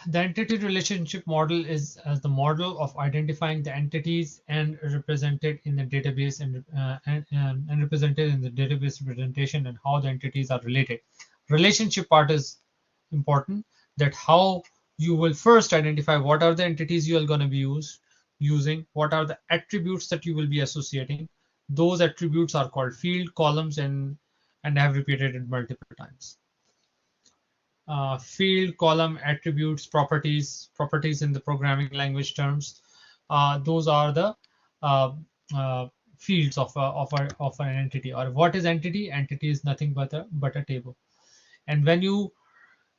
The entity relationship model is as the model of identifying the entities and represented in the database and represented in the database representation and how the entities are related. Relationship part is important, that how you will first identify what are the entities you are going to be using, what are the attributes that you will be associating. Those attributes are called field, columns, and I have repeated it multiple times. Field, column, attributes, properties in the programming language terms. Those are the uh, fields of an entity. Or what is entity? Entity is nothing but a table. And when you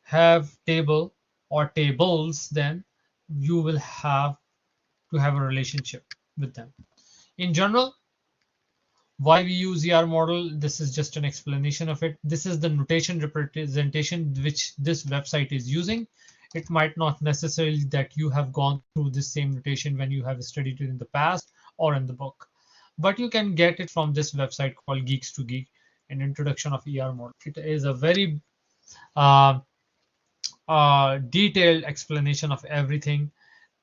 have table or tables, then you will have to have a relationship with them. In general, why we use ER model, this is just an explanation of it. This is the notation representation which this website is using. It might not necessarily that you have gone through the same notation when you have studied it in the past or in the book, but you can get it from this website called Geeks to Geek, an introduction of ER model. It is a very uh, detailed explanation of everything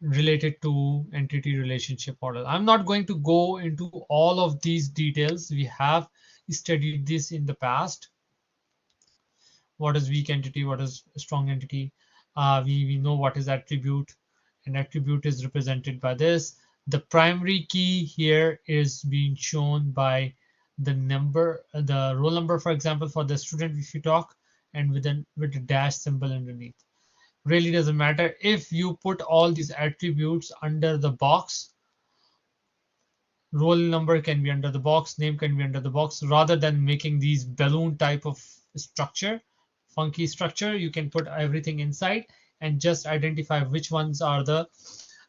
related to entity relationship model. I'm not going to go into all of these details. We have studied this in the past. What is weak entity? What is strong entity? We know what is attribute. An attribute is represented by this. The primary key here is being shown by the number, the roll number, for example, for the student if you talk, and with a dash symbol underneath. Really doesn't matter if you put all these attributes under the box. Roll number can be under the box, name can be under the box. Rather than making these balloon type of structure, funky structure, you can put everything inside and just identify which ones are the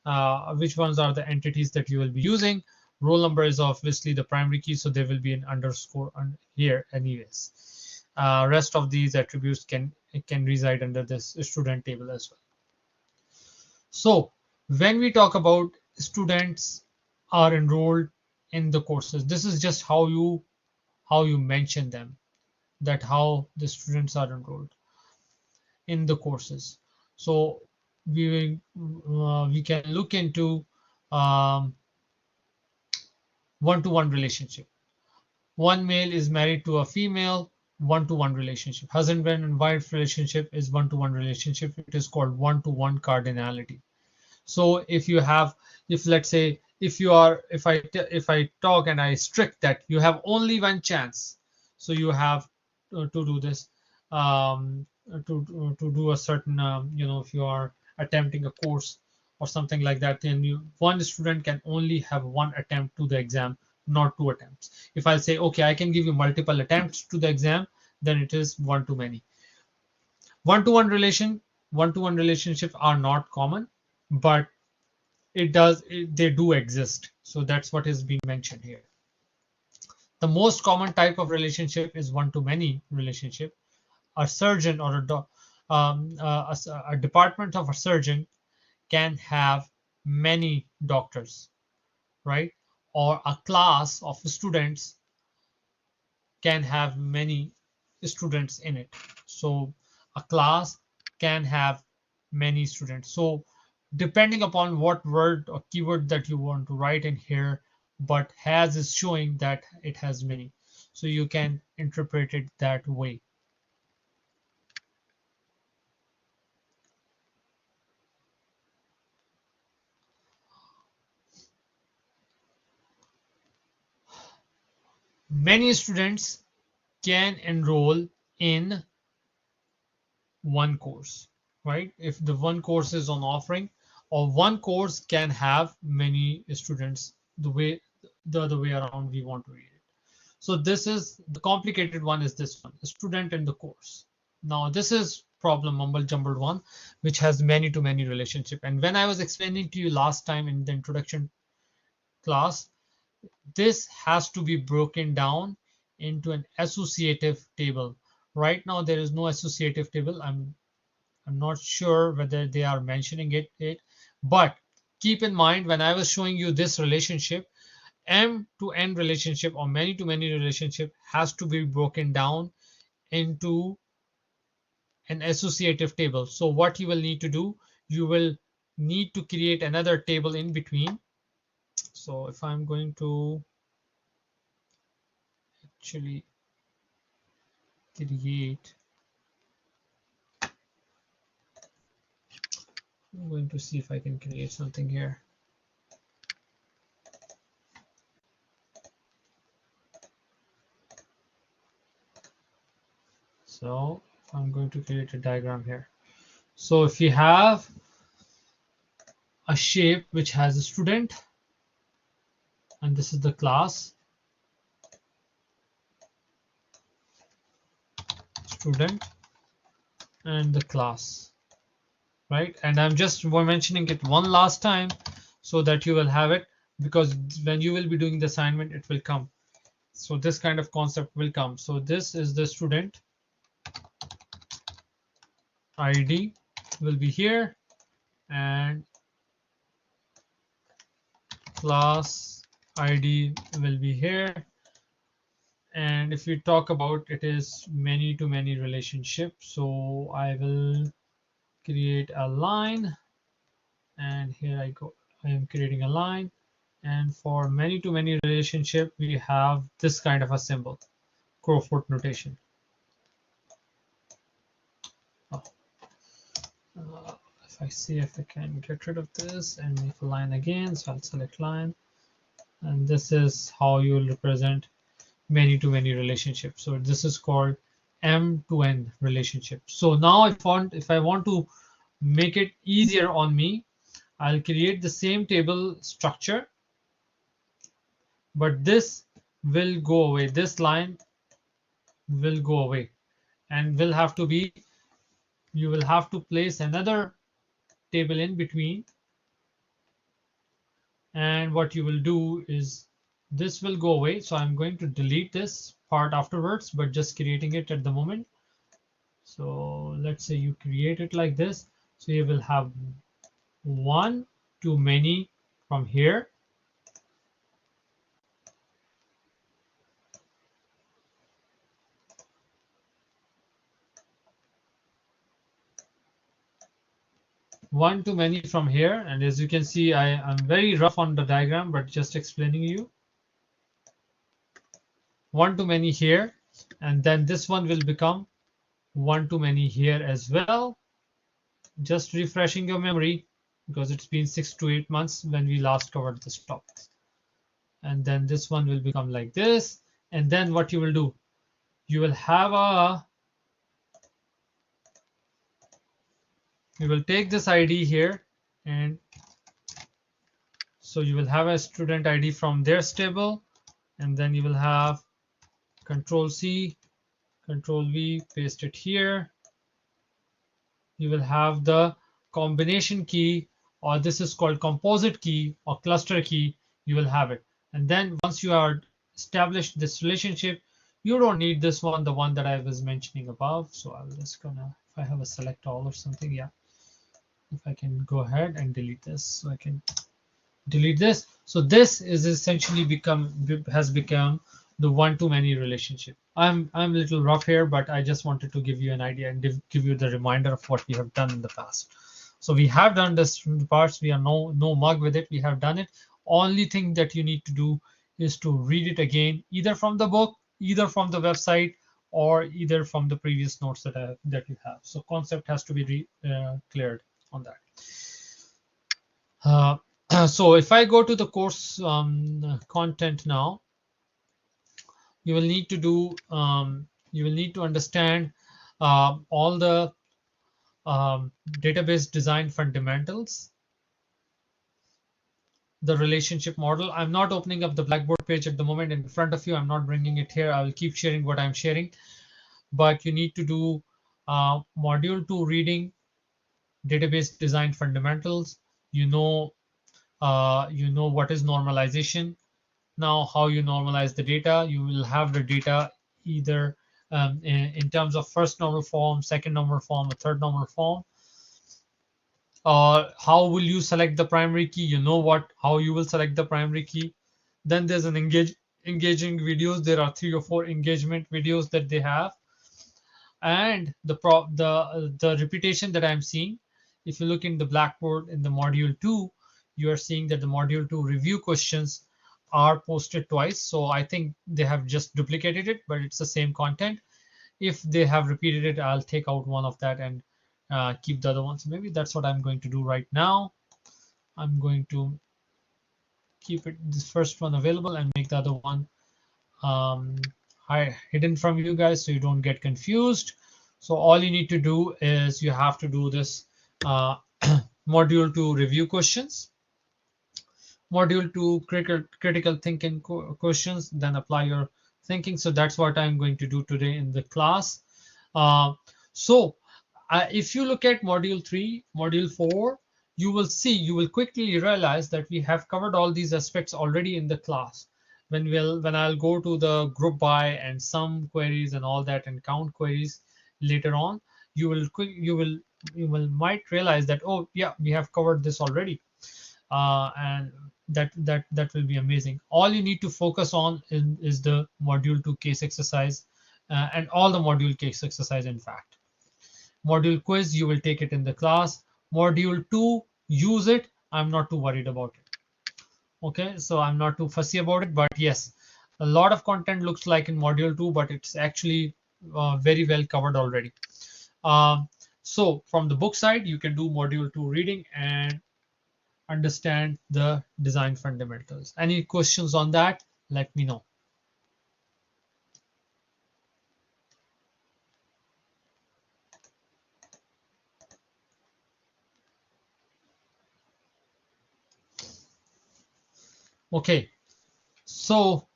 entities that you will be using. Roll number is obviously the primary key, so there will be an underscore here anyways. Rest of these attributes can reside under this student table as well. So when we talk about students are enrolled in the courses, this is just how you mention them, that how the students are enrolled in the courses. So we can look into one-to-one relationship. One male is married to a female, one-to-one relationship. Husband and wife relationship is one-to-one relationship. It is called one-to-one cardinality. So if you have, if let's say, if I talk and I strict that you have only one chance, so you have to do this, to do a certain, if you are attempting a course or something like that, then one student can only have one attempt to the exam, not two attempts. If I say, okay, I can give you multiple attempts to the exam, then it is one too many. One-to-one relationships are not common, but they do exist. So that's what is being mentioned here. The most common type of relationship is one-to-many relationship. A surgeon or a department of a surgeon can have many doctors, right? Or a class of students can have many students in it. So a class can have many students. So depending upon what word or keyword that you want to write in here, but has is showing that it has many. So you can interpret it that way. Many students can enroll in one course, right? If the one course is on offering, or one course can have many students, the other way around we want to read it. So this is the complicated one, is this one, the student in the course. Now this is problem mumble jumbled one, which has many to many relationship. And when I was explaining to you last time in the introduction class, this has to be broken down into an associative table. Right now there is no associative table. I'm not sure whether they are mentioning it, but keep in mind when I was showing you this relationship, M to N relationship or many to many relationship has to be broken down into an associative table. So what you will need to do, you will need to create another table in between. So if I'm going to actually create, I'm going to see if I can create something here. So I'm going to create a diagram here. So if you have a shape which has a student, and this is the class, student, and the class, right? And I'm just mentioning it one last time so that you will have it, because when you will be doing the assignment, it will come. So this kind of concept will come. So this is the student ID will be here, and class ID will be here. And if we talk about it is many to many relationship, so I will create a line, and here I go, I am creating a line. And for many to many relationship, we have this kind of a symbol, crowfoot notation. Oh. If I see if I can get rid of this and make a line again, so I'll select line, and this is how you will represent many to many relationships. So this is called M to N relationship. So now if I want to make it easier on me, I'll create the same table structure, but this will go away. This line will go away, and will have to be, you will have to place another table in between. And what you will do is this will go away. So I'm going to delete this part afterwards, but just creating it at the moment. So let's say you create it like this. So you will have one to many from here. One to many from here. And as you can see, I'm very rough on the diagram, but just explaining you. One to many here. And then this one will become one to many here as well. Just refreshing your memory, because it's been 6 to 8 months when we last covered this topic. And then this one will become like this. And then what you will do, you will have a, you will take this ID here, and so you will have a student ID from their table, and then you will have Control C, Control V, paste it here. You will have the combination key, or this is called composite key or cluster key. You will have it. And then once you are established this relationship, you don't need this one, the one that I was mentioning above. So I'm just gonna, if I have a select all or something, yeah. If I can go ahead and delete this, so I can delete this. So this is essentially has become the one-to-many relationship. I'm a little rough here, but I just wanted to give you an idea and give you the reminder of what we have done in the past. So we have done this parts. We are no mug with it. We have done it. Only thing that you need to do is to read it again, either from the book, either from the website, or either from the previous notes that you have. So concept has to be cleared on that. So if I go to the course content now, you will need to do, you will need to understand all the database design fundamentals, the relationship model. I'm not opening up the Blackboard page at the moment in front of you. I'm not bringing it here. I will keep sharing what I'm sharing, but you need to do module 2 reading, database design fundamentals. You know what is normalization. Now, how you normalize the data, you will have the data either in terms of first normal form, second normal form, or third normal form. How will you select the primary key? You know how you will select the primary key. Then there's an engaging videos. There are 3 or 4 engagement videos that they have. And the repetition that I'm seeing If you look in the Blackboard in the module 2, you are seeing that the module 2 review questions are posted twice. So I think they have just duplicated it, but it's the same content. If they have repeated it, I'll take out one of that and keep the other ones. Maybe that's what I'm going to do right now. I'm going to keep this first one available and make the other one um, hidden from you guys so you don't get confused. So all you need to do is you have to do this uh, module 2 review questions, module 2 critical thinking questions, then apply your thinking. So that's what I'm going to do today in the class. Uh, so if you look at module 3, module 4, you will quickly realize that we have covered all these aspects already in the class. When I'll go to the group by and sum queries and all that and count queries later on, you will might realize that, oh yeah, we have covered this already, and that will be amazing. All you need to focus on is the module 2 case exercise, and all the module case exercise. In fact, module quiz, you will take it in the class. Module 2, use it. I'm not too worried about it. Okay, so I'm not too fussy about it, but yes, a lot of content looks like in module 2, but it's actually very well covered already. So from the book side, you can do module 2 reading and understand the design fundamentals. Any questions on that? Let me know. Okay, so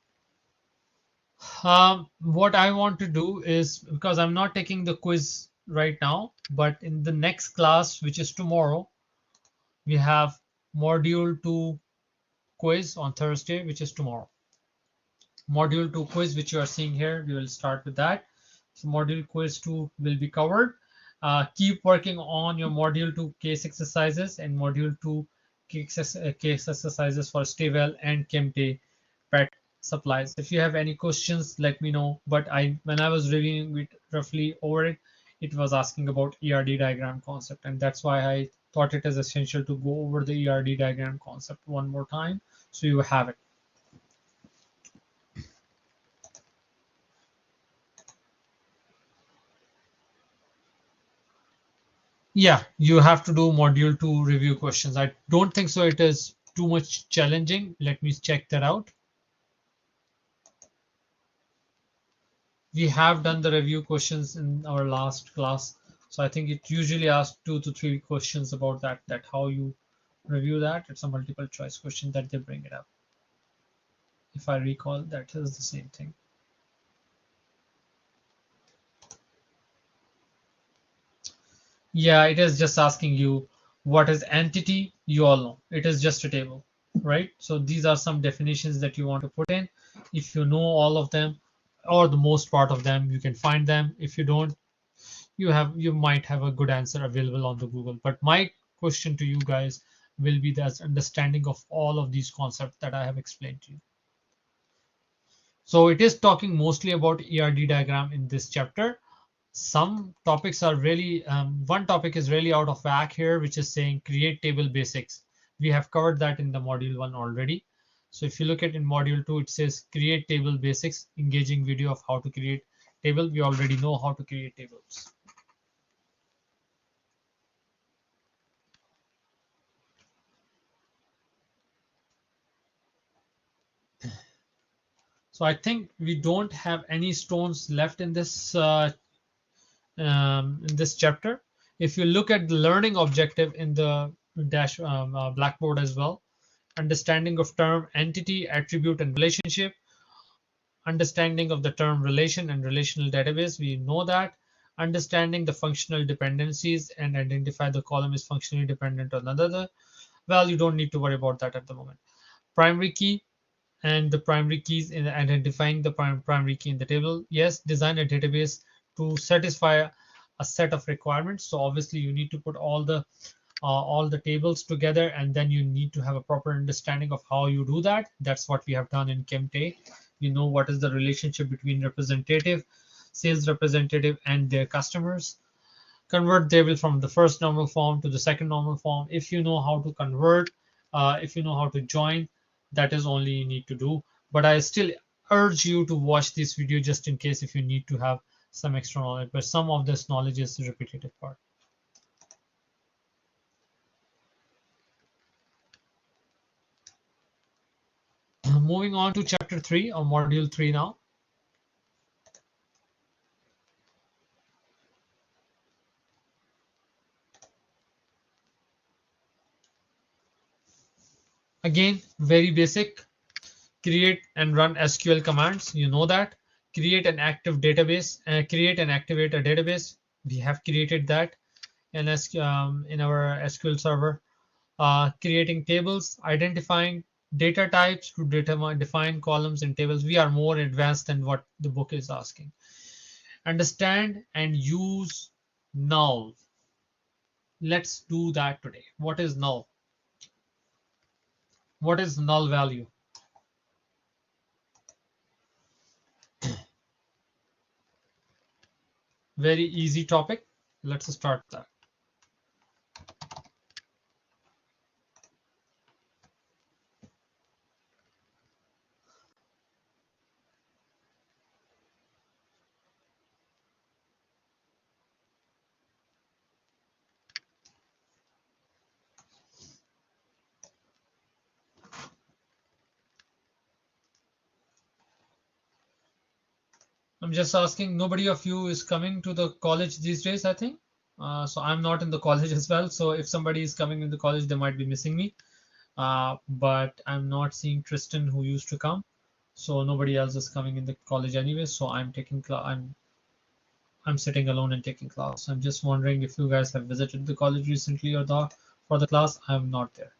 what I want to do is, because I'm not taking the quiz right now, but in the next class, which is tomorrow, we have module 2 quiz on Thursday, which is tomorrow. Module 2 quiz, which you are seeing here, we will start with that. So module quiz 2 will be covered. Keep working on your module 2 case exercises and module 2 case exercises for Stable and Kemte pet supplies. If you have any questions, let me know. But when I was reviewing it roughly over it, it was asking about ERD diagram concept, and that's why I thought it is essential to go over the ERD diagram concept one more time so you have it. Yeah, you have to do module 2 review questions. I don't think so it is too much challenging. Let me check that out. We have done the review questions in our last class. So I think it usually asks 2 to 3 questions about that how you review that. It's a multiple choice question that they bring it up. If I recall, that is the same thing. Yeah, it is just asking you what is entity. You all know it is just a table, right? So these are some definitions that you want to put in. If you know all of them or the most part of them, you can find them. If you don't, you might have a good answer available on the Google. But my question to you guys will be the understanding of all of these concepts that I have explained to you. So it is talking mostly about ERD diagram in this chapter. Some topics are really, one topic is really out of whack here, which is saying create table basics. We have covered that in the module 1 already. So if you look at in module 2, it says create table basics, engaging video of how to create table. We already know how to create tables. So I think we don't have any stones left in this chapter. If you look at the learning objective in the Blackboard as well, understanding of term, entity, attribute, and relationship, understanding of the term relation and relational database, we know that, understanding the functional dependencies and identify the column is functionally dependent on another. Well, you don't need to worry about that at the moment. Primary key and the primary keys in identifying the primary key in the table. Yes, design a database to satisfy a set of requirements. So obviously you need to put all the tables together, and then you need to have a proper understanding of how you do that. That's what we have done in Kemte. We know what is the relationship between sales representative and their customers. convert table from the first normal form to the second normal form. If you know how to convert, if you know how to join, that is only you need to do. But I still urge you to watch this video just in case if you need to have some extra knowledge. But some of this knowledge is the repetitive part. Moving on to chapter 3 or module 3 now. Again, very basic. Create and run SQL commands. You know that. Create an active database. Create and activate a database. We have created that in our SQL Server. Creating tables, identifying data types to define columns and tables. We are more advanced than what the book is asking. Understand and use null. Let's do that today. What is null? What is null value? Very easy topic. Let's start that. I'm just asking, nobody of you is coming to the college these days, I think. So I'm not in the college as well. So if somebody is coming in the college, they might be missing me. But I'm not seeing Tristan who used to come. So nobody else is coming in the college anyway. So I'm taking class. I'm sitting alone and taking class. I'm just wondering if you guys have visited the college recently or for the class. I'm not there.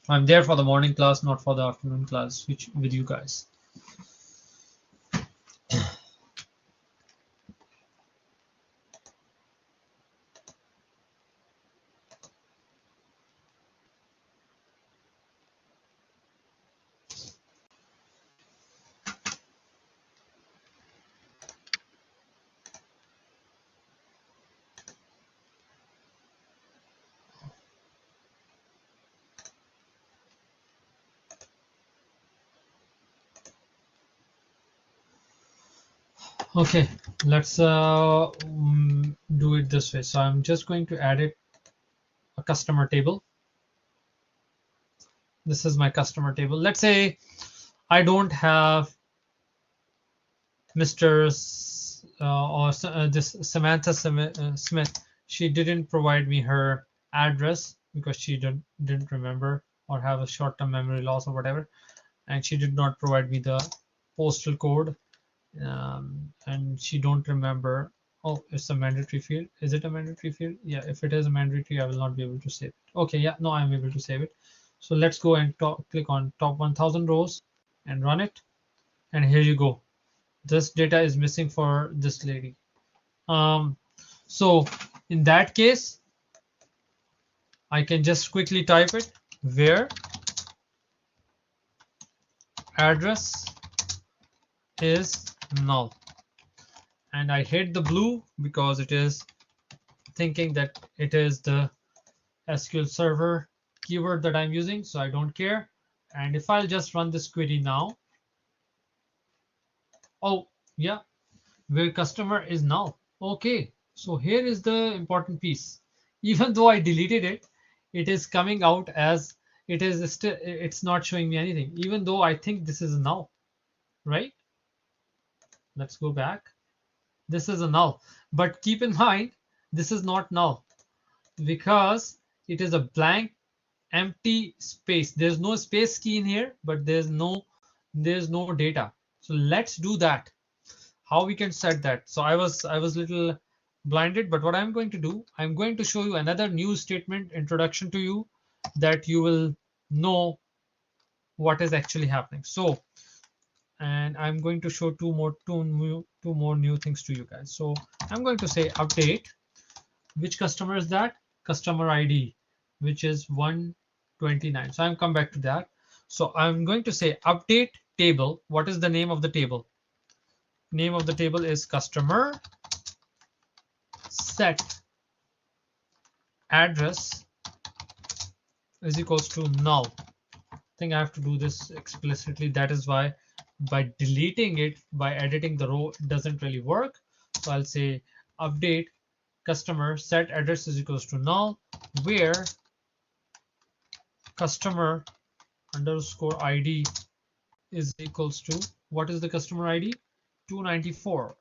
I'm there for the morning class, not for the afternoon class, which with you guys. Okay, let's do it this way. So I'm just going to add a customer table. This is my customer table. Let's say I don't have Mr. This Samantha Smith. She didn't provide me her address because she didn't remember or have a short-term memory loss or whatever, and she did not provide me the postal code, and she don't remember. Oh, it's a mandatory field. Is it a mandatory field? Yeah, if it is a mandatory, I will not be able to save it. Okay, yeah, no, I'm able to save it. So let's go and click on top 1000 rows and run it. And here you go. This data is missing for this lady. So in that case, I can just quickly type it where address is null. And I hit the blue because it is thinking that it is the SQL Server keyword that I'm using, so I don't care. And if I'll just run this query now, oh yeah, where customer is null. Okay, so here is the important piece. Even though I deleted it, it is coming out as it is still, it's not showing me anything, even though I think this is a null, right? Let's go back. This is a null, but keep in mind, this is not null because it is a blank empty space. There's no space key in here, but there's no data. So let's do that. How we can set that? So I was little blinded, but what I'm going to do, I'm going to show you another new statement introduction to you that you will know what is actually happening. So, and I'm going to show two more new things to you guys. So I'm going to say update. Which customer is that? Customer ID, which is 129. So I'm come back to that. So I'm going to say update table. What is the name of the table? Name of the table is customer set address is equals to null. I think I have to do this explicitly. That is why by deleting it, by editing the row, it doesn't really work. So I'll say update customer set address is equals to null, where customer underscore ID is equals to, what is the customer ID? 294.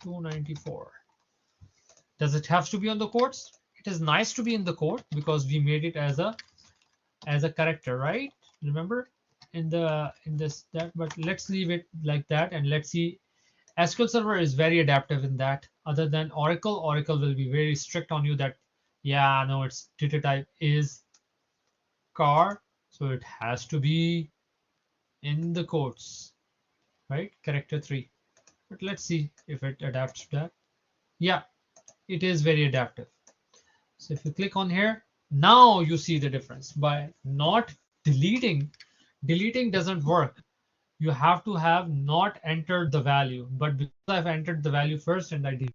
294. Does it have to be on the quotes? It is nice to be in the quote because we made it as a character, right? Remember in this that, but let's leave it like that and let's see. SQL Server is very adaptive in that. Other than Oracle, Oracle will be very strict on you that, yeah, no, its data type is car, so it has to be in the quotes, right? Character 3. But let's see if it adapts to that. Yeah, it is very adaptive. So if you click on here, now you see the difference. By not deleting doesn't work. You have to have not entered the value, but because I've entered the value first and I did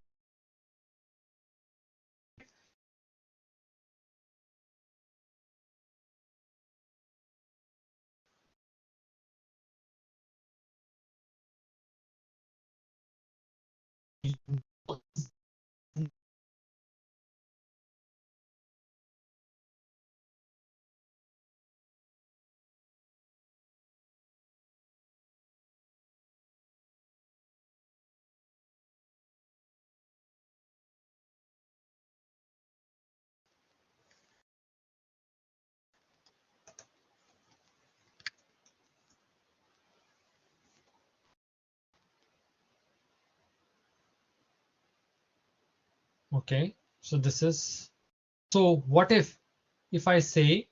okay. So this is, so what if I say,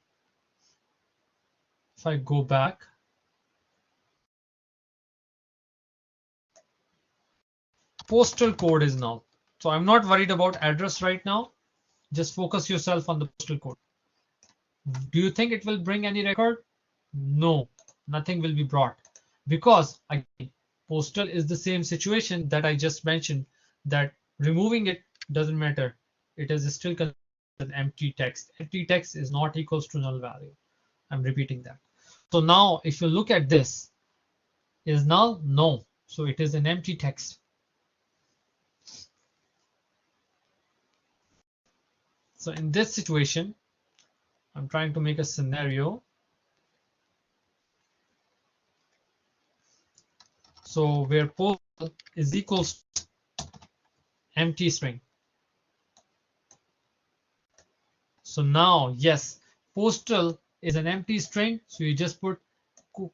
if I go back, postal code is null. So I'm not worried about address right now. Just focus yourself on the postal code. Do you think it will bring any record? No, nothing will be brought because again, postal is the same situation that I just mentioned, that removing it doesn't matter. It is still an empty text. Empty text is not equals to null value. I'm repeating that. So now if you look at this, is null? No. So it is an empty text. So in this situation, I'm trying to make a scenario. So where postal is equals to empty string. So now, yes, postal is an empty string. So you just put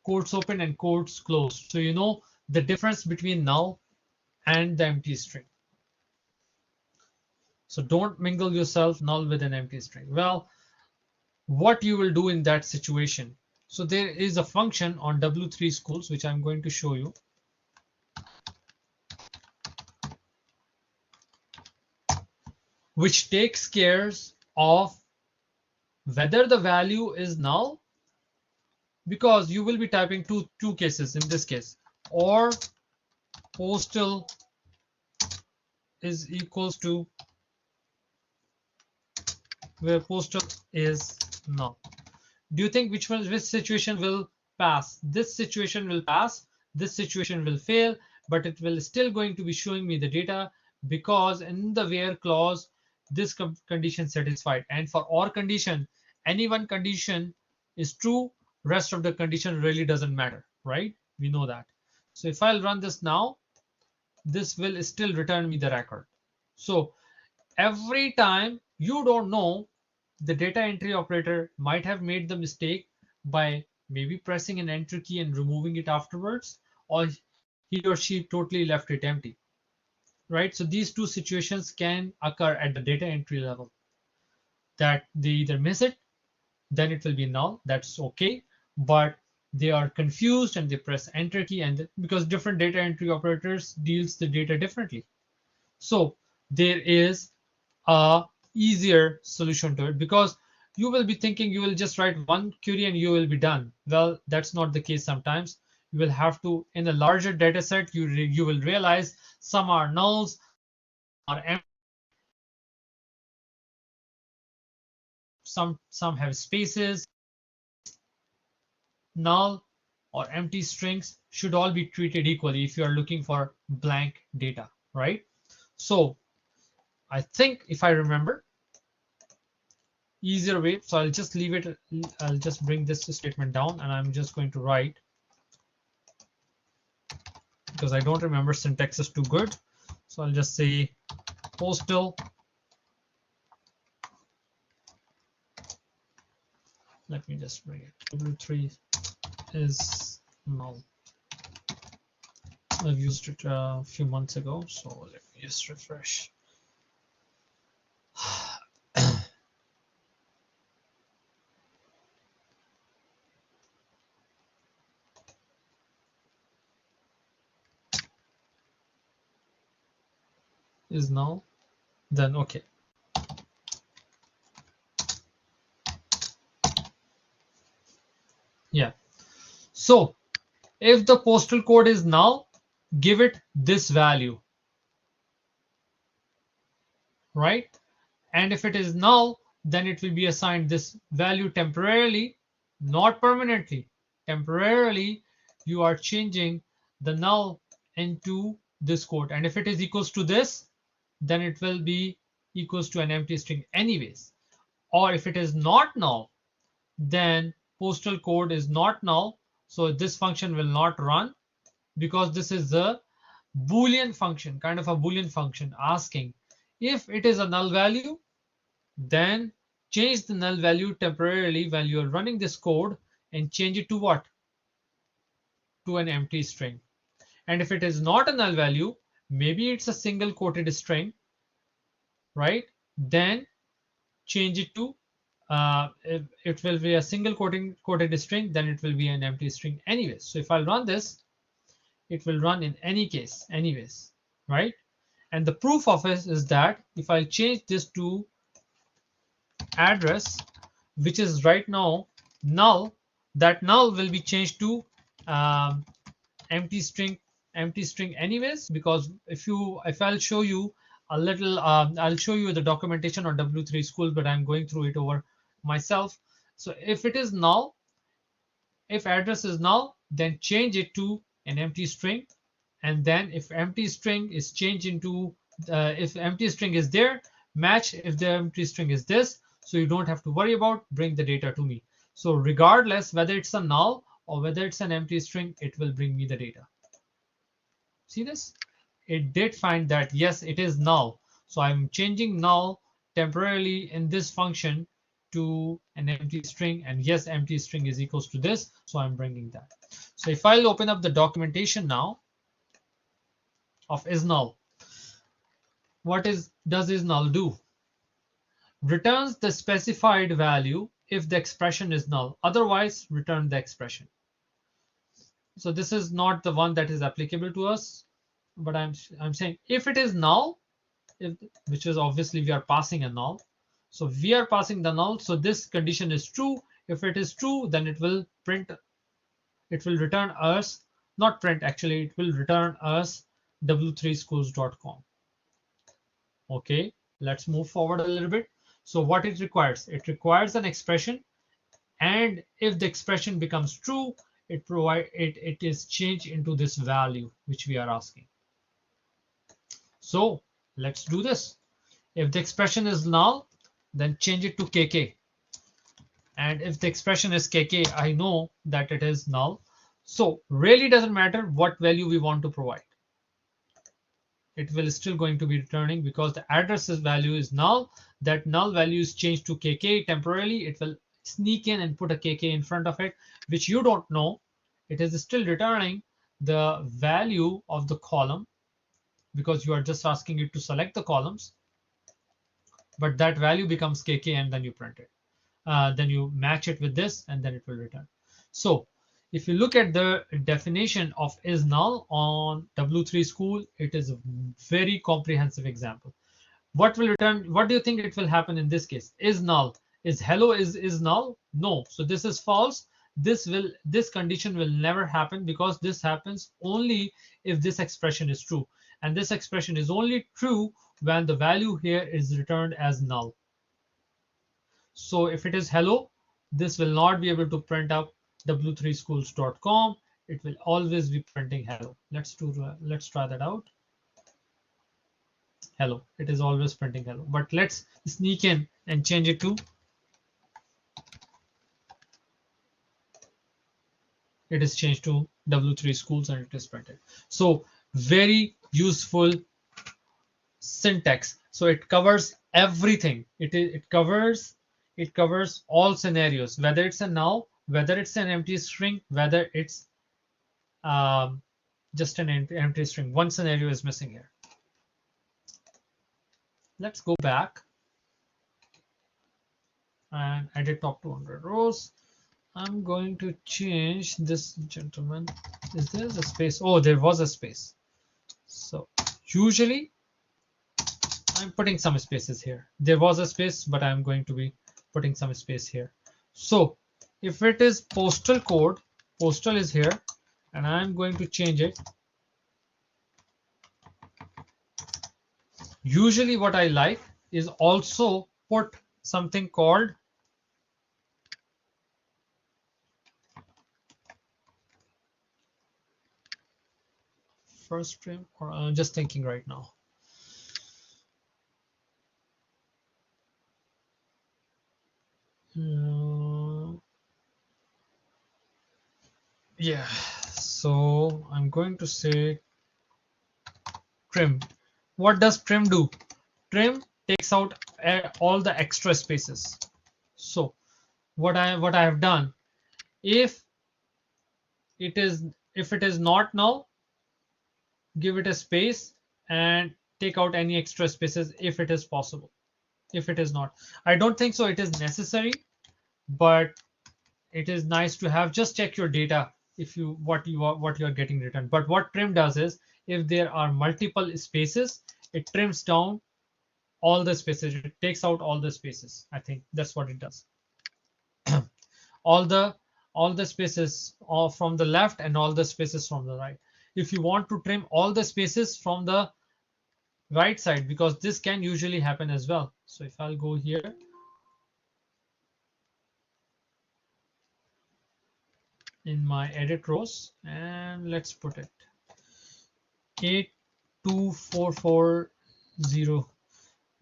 quotes open and quotes closed. So you know the difference between null and the empty string. So don't mingle yourself null with an empty string. Well, what you will do in that situation. So there is a function on W3 schools, which I'm going to show you. Which takes care of whether the value is null, because you will be typing two cases in this case, or postal is equals to where postal is null. Do you think which situation will pass? This situation will pass, this situation will fail, but it will still going to be showing me the data because in the where clause this condition satisfied, and for or condition, any one condition is true, rest of the condition really doesn't matter, right? We know that. So if I'll run this now, this will still return me the record. So every time, you don't know, the data entry operator might have made the mistake by maybe pressing an enter key and removing it afterwards, or he or she totally left it empty, right? So these two situations can occur at the data entry level, that they either miss it, then it will be null, that's okay, but they are confused and they press enter key, and because different data entry operators deals the data differently. So there is a easier solution to it, because you will be thinking you will just write one query and you will be done. Well, that's not the case. Sometimes you will have to, in a larger data set, you will realize some are nulls, are empty, some have spaces. Null or empty strings should all be treated equally if you are looking for blank data, right? So I think if I remember easier way, so I'll just leave it. I'll just bring this statement down and I'm just going to write, because I don't remember syntax is too good. So I'll just say postal. Let me just bring it. W3 is null. I've used it a few months ago, so let me just refresh. Is null, then okay. Yeah. So if the postal code is null, give it this value, right? And if it is null, then it will be assigned this value temporarily, not permanently. Temporarily, you are changing the null into this code. And if it is equals to this, then it will be equals to an empty string anyways. Or if it is not null, then postal code is not null. So this function will not run, because this is a Boolean function, kind of a Boolean function asking if it is a null value, then change the null value temporarily while you are running this code and change it to what? To an empty string. And if it is not a null value, maybe it's a single quoted string, right? Then change it to if it will be a single quoted string, then it will be an empty string anyways. So if I run this, it will run in any case anyways, right? And the proof of it is that if I change this to address, which is right now null, that null will be changed to um, empty string anyways, because if I'll show you a little, I'll show you the documentation on W3 School, but I'm going through it over myself. So if it is null, if address is null, then change it to an empty string. And then if empty string is changed into, if empty string is there, match if the empty string is this, so you don't have to worry about bring the data to me. So regardless whether it's a null or whether it's an empty string, it will bring me the data. See this? It did find that yes, it is null. So I'm changing null temporarily in this function to an empty string, and yes, empty string is equals to this, so I'm bringing that. So if I'll open up the documentation now of is null, what does is null do? Returns the specified value if the expression is null, otherwise return the expression. So this is not the one that is applicable to us, but I'm saying if it is null, which is obviously we are passing a null, so we are passing the null, so this condition is true. If it is true, then it will print, it will return us, not print actually, it will return us w3schools.com. Okay, let's move forward a little bit. So what it requires an expression, and if the expression becomes true, it is changed into this value which we are asking. So let's do this. If the expression is null, then change it to KK. And if the expression is KK, I know that it is null. So really doesn't matter what value we want to provide. It will still going to be returning because the address's value is null. That null value is changed to KK temporarily. It will sneak in and put a KK in front of it, which you don't know. It is still returning the value of the column because you are just asking it to select the columns. But that value becomes KK and then you print it. Then you match it with this and then it will return. So if you look at the definition of is null on W3 School, it is a very comprehensive example. What will return? What do you think it will happen in this case? Is null. Is hello is null? No. So this is false. This condition will never happen because this happens only if this expression is true. And this expression is only true when the value here is returned as null. So if it is hello, this will not be able to print up w3schools.com. It will always be printing hello. Let's try that out. Hello. It is always printing hello. But let's sneak in and change it to it is changed to W3 schools and it is printed. So very useful syntax. So it covers everything. It covers all scenarios, whether it's a null, whether it's an empty string, whether it's um, just an empty string. One scenario is missing here. Let's go back and edit top 200 rows. I'm going to change this gentleman. Is there a space? Oh, there was a space. So usually I'm putting some spaces here. There was a space, but I'm going to be putting some space here. So if it is postal code, postal is here, and I'm going to change it. Usually what I like is also put something called first trim, or I'm just thinking right now. Yeah, so I'm going to say trim. What does trim do? Trim takes out all the extra spaces. So what I have done, if it is not null, give it a space and take out any extra spaces if it is possible. If it is not, I don't think so it is necessary, but it is nice to have. Just check your data if you what you are getting returned. But what trim does is, if there are multiple spaces, it trims down all the spaces. It takes out all the spaces. I think that's what it does. all the spaces are from the left and all the spaces from the right. If you want to trim all the spaces from the right side, because this can usually happen as well. So if I'll go here, in my edit rows, and let's put it 82440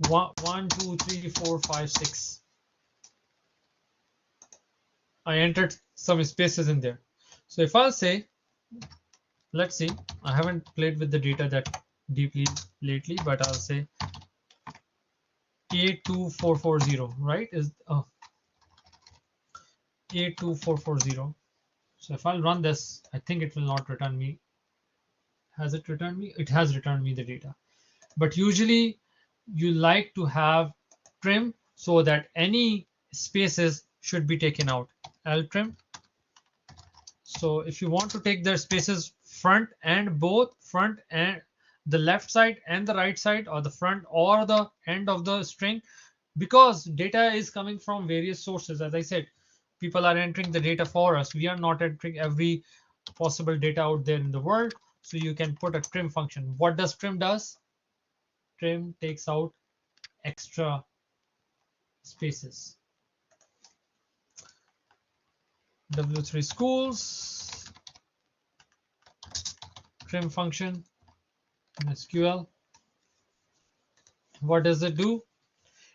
1 2 3 4 5 6. I entered some spaces in there. So if I'll say, let's see, I haven't played with the data that deeply lately, but I'll say 82440, right? Is 82440. So if I'll run this, I think it will not return me. Has it returned me? It has returned me the data. But usually you like to have trim so that any spaces should be taken out. I'll trim. So if you want to take their spaces front and both front and the left side and the right side, or the front or the end of the string, because data is coming from various sources. As I said, people are entering the data for us. We are not entering every possible data out there in the world. So you can put a trim function. What does trim does? Trim takes out extra spaces. W3 schools trim function in SQL. What does it do?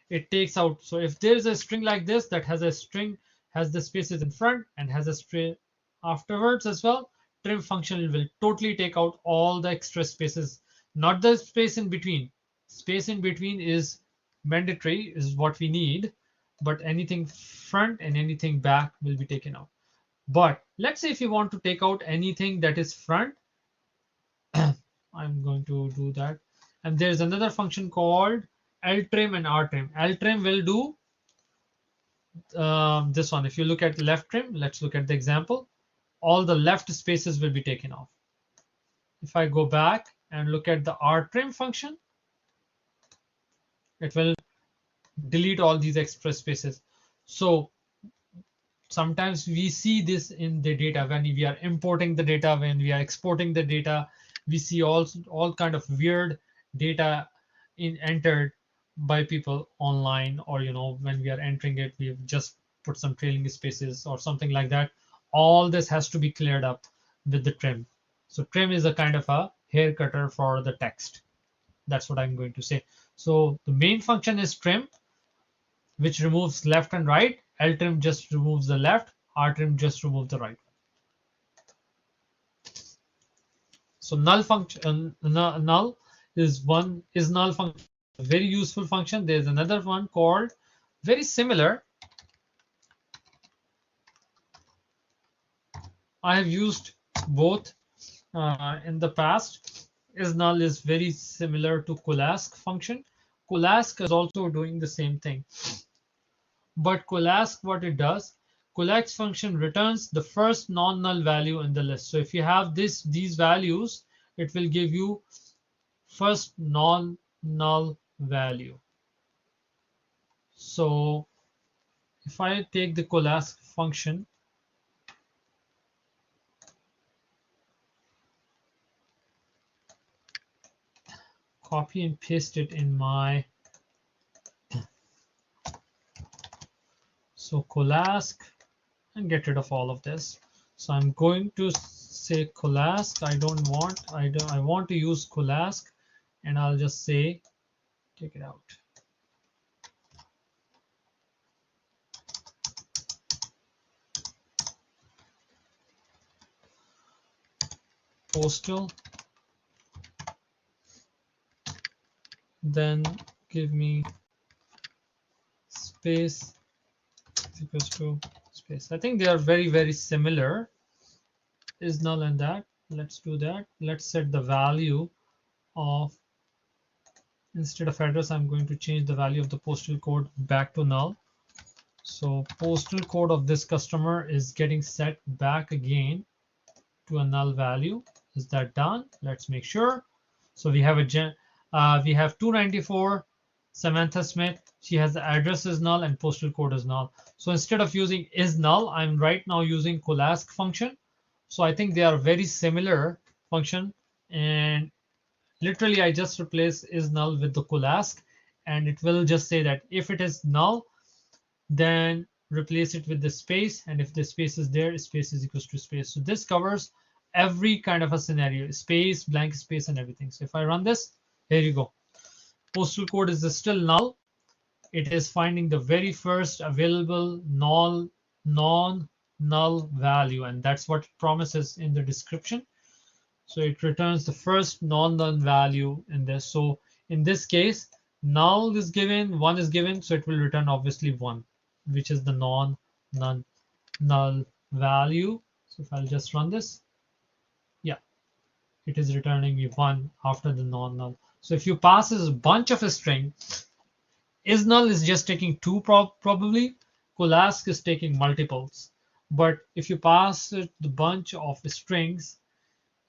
It takes out. So if there is a string like this that has a string, has the spaces in front and has a string afterwards as well, trim function will totally take out all the extra spaces, not the space in between. Space in between is mandatory, is what we need, but anything front and anything back will be taken out. But let's say if you want to take out anything that is front, I'm going to do that. And there's another function called ltrim and rtrim. Ltrim will do this one. If you look at left trim, let's look at the example. All the left spaces will be taken off. If I go back and look at the rtrim function, it will delete all these extra spaces. So sometimes we see this in the data when we are importing the data, when we are exporting the data, we see all kind of weird data entered by people online, or when we are entering it, we've just put some trailing spaces or something like that. All this has to be cleared up with the trim. So trim is a kind of a hair cutter for the text. That's what I'm going to say. So the main function is trim, which removes left and right. Ltrim just removes the left. Rtrim just removes the right. So null function, null is null function, a very useful function. There's another one called, very similar. I have used both in the past. Is null is very similar to colask function. Colask is also doing the same thing. But colask, what it does, colask function returns the first non-null value in the list. So if you have these values, it will give you first non-null value. So if I take the colask function, copy and paste it in my, so colask, and get rid of all of this. So I'm going to say colask. I want to use colask, and I'll just say take it out. Postal, then give me space equals to space. I think they are very, very similar. Is null and that. Let's do that. Let's set the value of, instead of address, I'm going to change the value of the postal code back to null. So postal code of this customer is getting set back again to a null value. Is that done? Let's make sure. So we have we have 294 Samantha Smith. She has the address is null and postal code is null. So instead of using is null, I'm right now using colask function. So I think they are very similar function, and literally I just replace is null with the colask, and it will just say that if it is null, then replace it with the space, and if the space is there, space is equals to space. So this covers every kind of a scenario, space, blank space, and everything. So if I run this, here you go. Postal code is still null. It is finding the very first available non-null value, and that's what it promises in the description. So it returns the first non-null value in this. So in this case, null is given, 1 is given, so it will return obviously 1, which is the non-null value. So if I'll just run this, yeah, it is returning me 1 after the non-null. So if you pass a bunch of a string, is null is just taking 2 probably, colask is taking multiples. But if you pass the bunch of strings,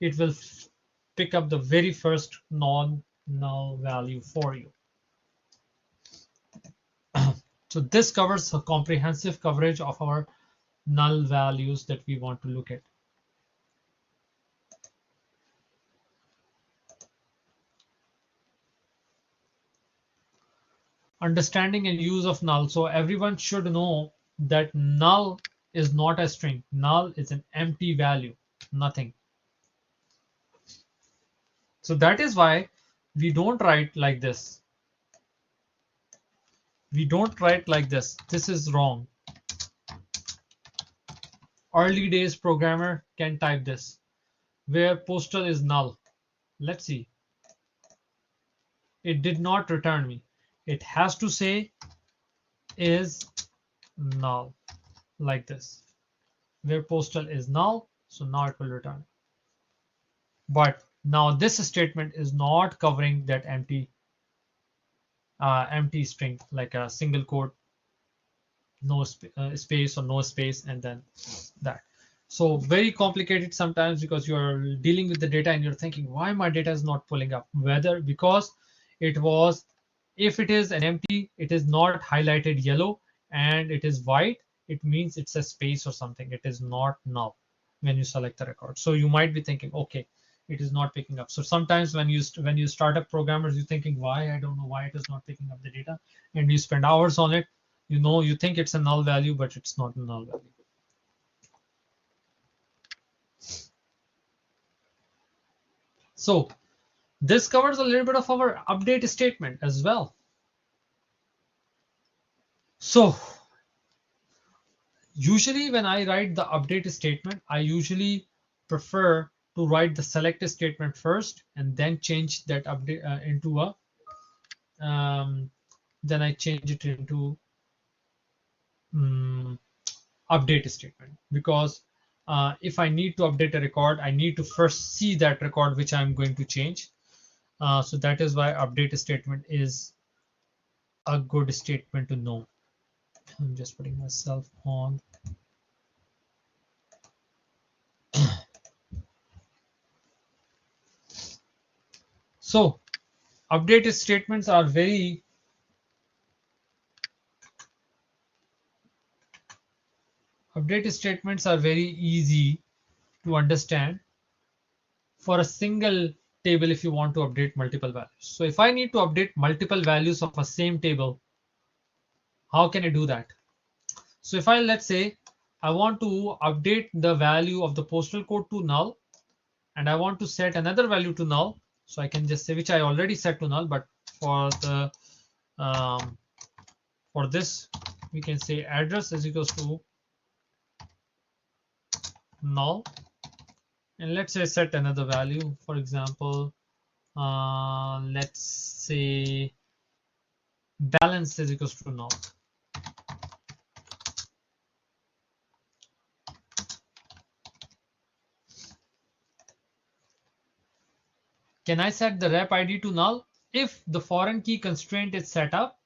it will pick up the very first non-null value for you. So this covers a comprehensive coverage of our null values that we want to look at. Understanding and use of null. So everyone should know that null is not a string. Null is an empty value, nothing. So that is why we don't write like this. We don't write like this. This is wrong. Early days programmer can type this, where postal is null. Let's see. It did not return me. It has to say is null, like this, where postal is null. So now it will return. But now this statement is not covering that empty string, like a single quote, no space or no space, and then that. So very complicated sometimes, because you're dealing with the data and you're thinking, why my data is not pulling up? Whether because it was, if it is an empty, it is not highlighted yellow, and it is white, it means it's a space or something. It is not null when you select the record. So you might be thinking, okay, it is not picking up. So sometimes when you start up programmers, you're thinking, why? I don't know why it is not picking up the data, and you spend hours on it. You think it's a null value, but it's not a null value. So this covers a little bit of our update statement as well. So usually when I write the update statement, I usually prefer to write the select statement first and then change that update into a then I change it into update statement, because if I need to update a record, I need to first see that record which I'm going to change. So that is why update statement is a good statement to know. I'm just putting myself on. So update statements are very easy to understand for a single table if you want to update multiple values. So if I need to update multiple values of a same table, how can I do that? So if let's say I want to update the value of the postal code to null, and I want to set another value to null, so I can just say, which I already set to null, but for the for this we can say address is equals to null, and let's say set another value. For example, let's say balance is equals to null. Can I set the rep ID to null? If the foreign key constraint is set up,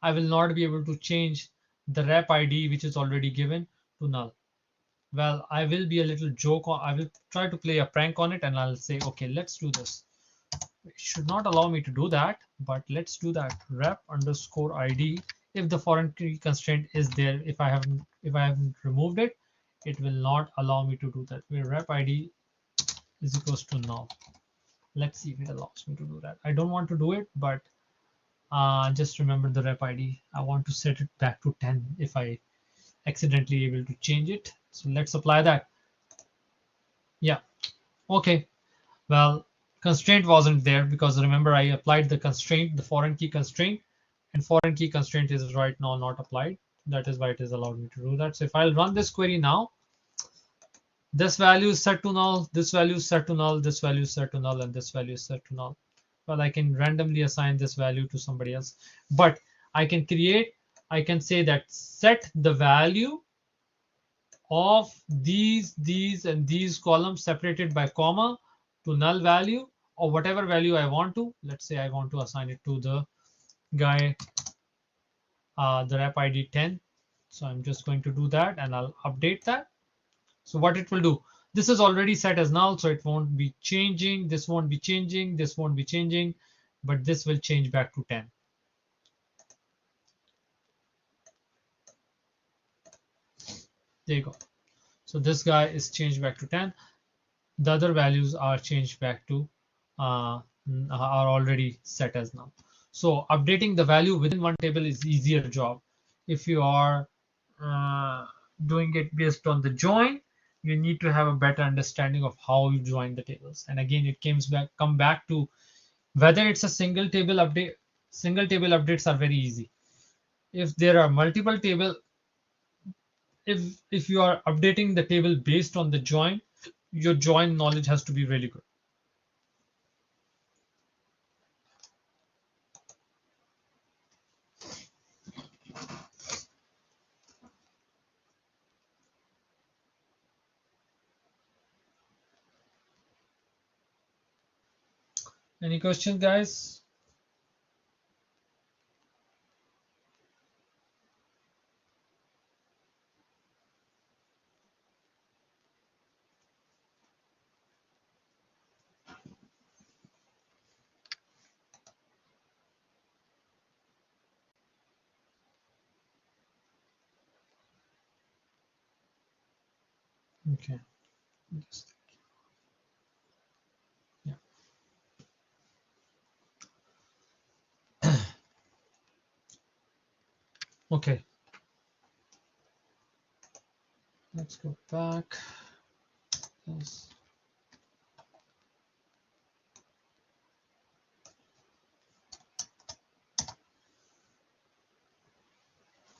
I will not be able to change the rep ID which is already given to null. Well, I will be a little joke, or I will try to play a prank on it, and I'll say, okay, let's do this. It should not allow me to do that, but let's do that. Rep underscore ID. If the foreign key constraint is there, if I haven't removed it, it will not allow me to do that. Where rep ID is equals to null. Let's see if it allows me to do that. I don't want to do it, but just remember the rep ID. I want to set it back to 10 if I accidentally able to change it. So let's apply that. Yeah. Okay. Well, constraint wasn't there because remember I applied the constraint, the foreign key constraint, and foreign key constraint is right now not applied. That is why it is allowed me to do that. So if I'll run this query now, this value is set to null, this value is set to null, this value is set to null, and this value is set to null. Well, I can randomly assign this value to somebody else, but I can say that set the value of these and these columns separated by comma to null value, or whatever value I want to. Let's say I want to assign it to the guy, the rep ID 10. So I'm just going to do that and I'll update that. So what it will do, this is already set as null, so it won't be changing. This won't be changing. This won't be changing, but this will change back to 10. There you go. So this guy is changed back to 10. The other values are changed back to are already set as null. So updating the value within one table is easier job. If you are doing it based on the join, you need to have a better understanding of how you join the tables. And again, it come back to whether it's a single table update. Single table updates are very easy. If there are multiple table, if you are updating the table based on the join, your join knowledge has to be really good. Any questions, guys? Okay. Okay, let's go back. Yes.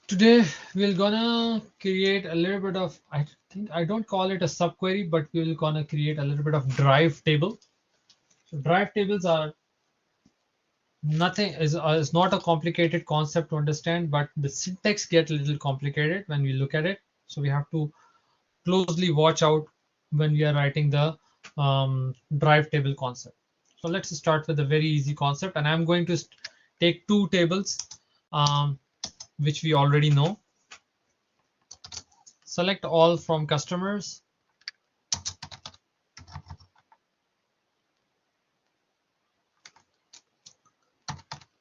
Today we're gonna create a little bit of, I think I don't call it a subquery, but we're gonna create a little bit of drive table. So drive tables are nothing, is not a complicated concept to understand, but the syntax get a little complicated when we look at it. So we have to closely watch out when we are writing the drive table concept. So let's start with a very easy concept, and I'm going to take two tables um, which we already know. Select all from customers.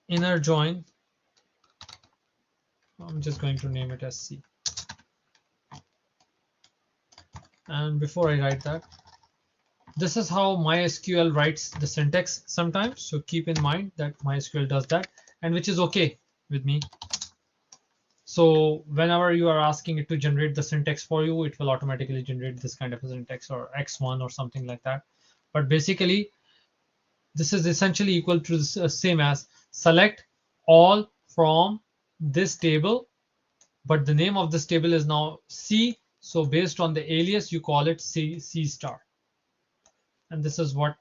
Inner join. I'm just going to name it as C. And before I write that, this is how MySQL writes the syntax sometimes. So keep in mind that MySQL does that, and which is okay with me. So whenever you are asking it to generate the syntax for you, it will automatically generate this kind of a syntax or X1 or something like that. But basically, this is essentially equal to the same as select all from this table, but the name of this table is now C. So based on the alias, you call it C star. And this is what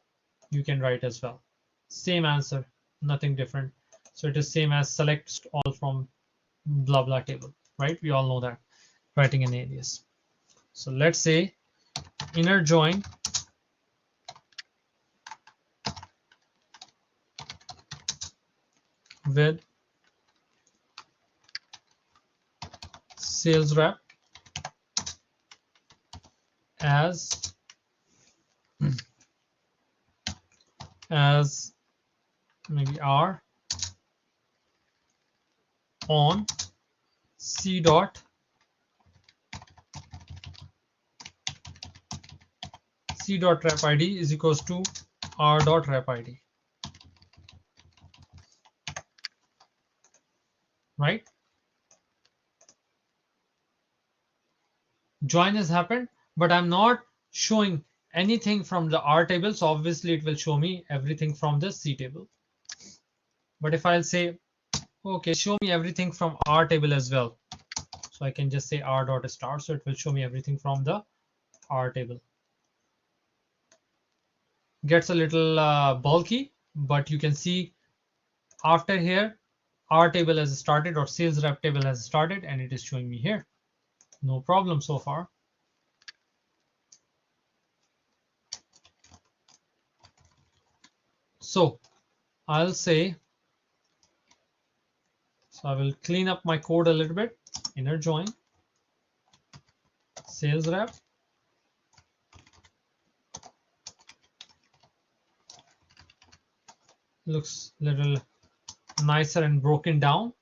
you can write as well. Same answer, nothing different. So it is same as select all from blah blah table, right? We all know that, writing an alias. So let's say inner join with sales rep as maybe R on C dot rep ID is equals to R dot rep ID, right? Join has happened, but I'm not showing anything from the R table, so obviously it will show me everything from the C table. But if I'll say, okay, show me everything from R table as well, so I can just say R dot star, so it will show me everything from the R table. Gets a little bulky, but you can see after here, R table has started or sales rep table has started, and it is showing me here. No problem so far. So I'll say, so I will clean up my code a little bit. Inner join sales rep looks a little nicer and broken down.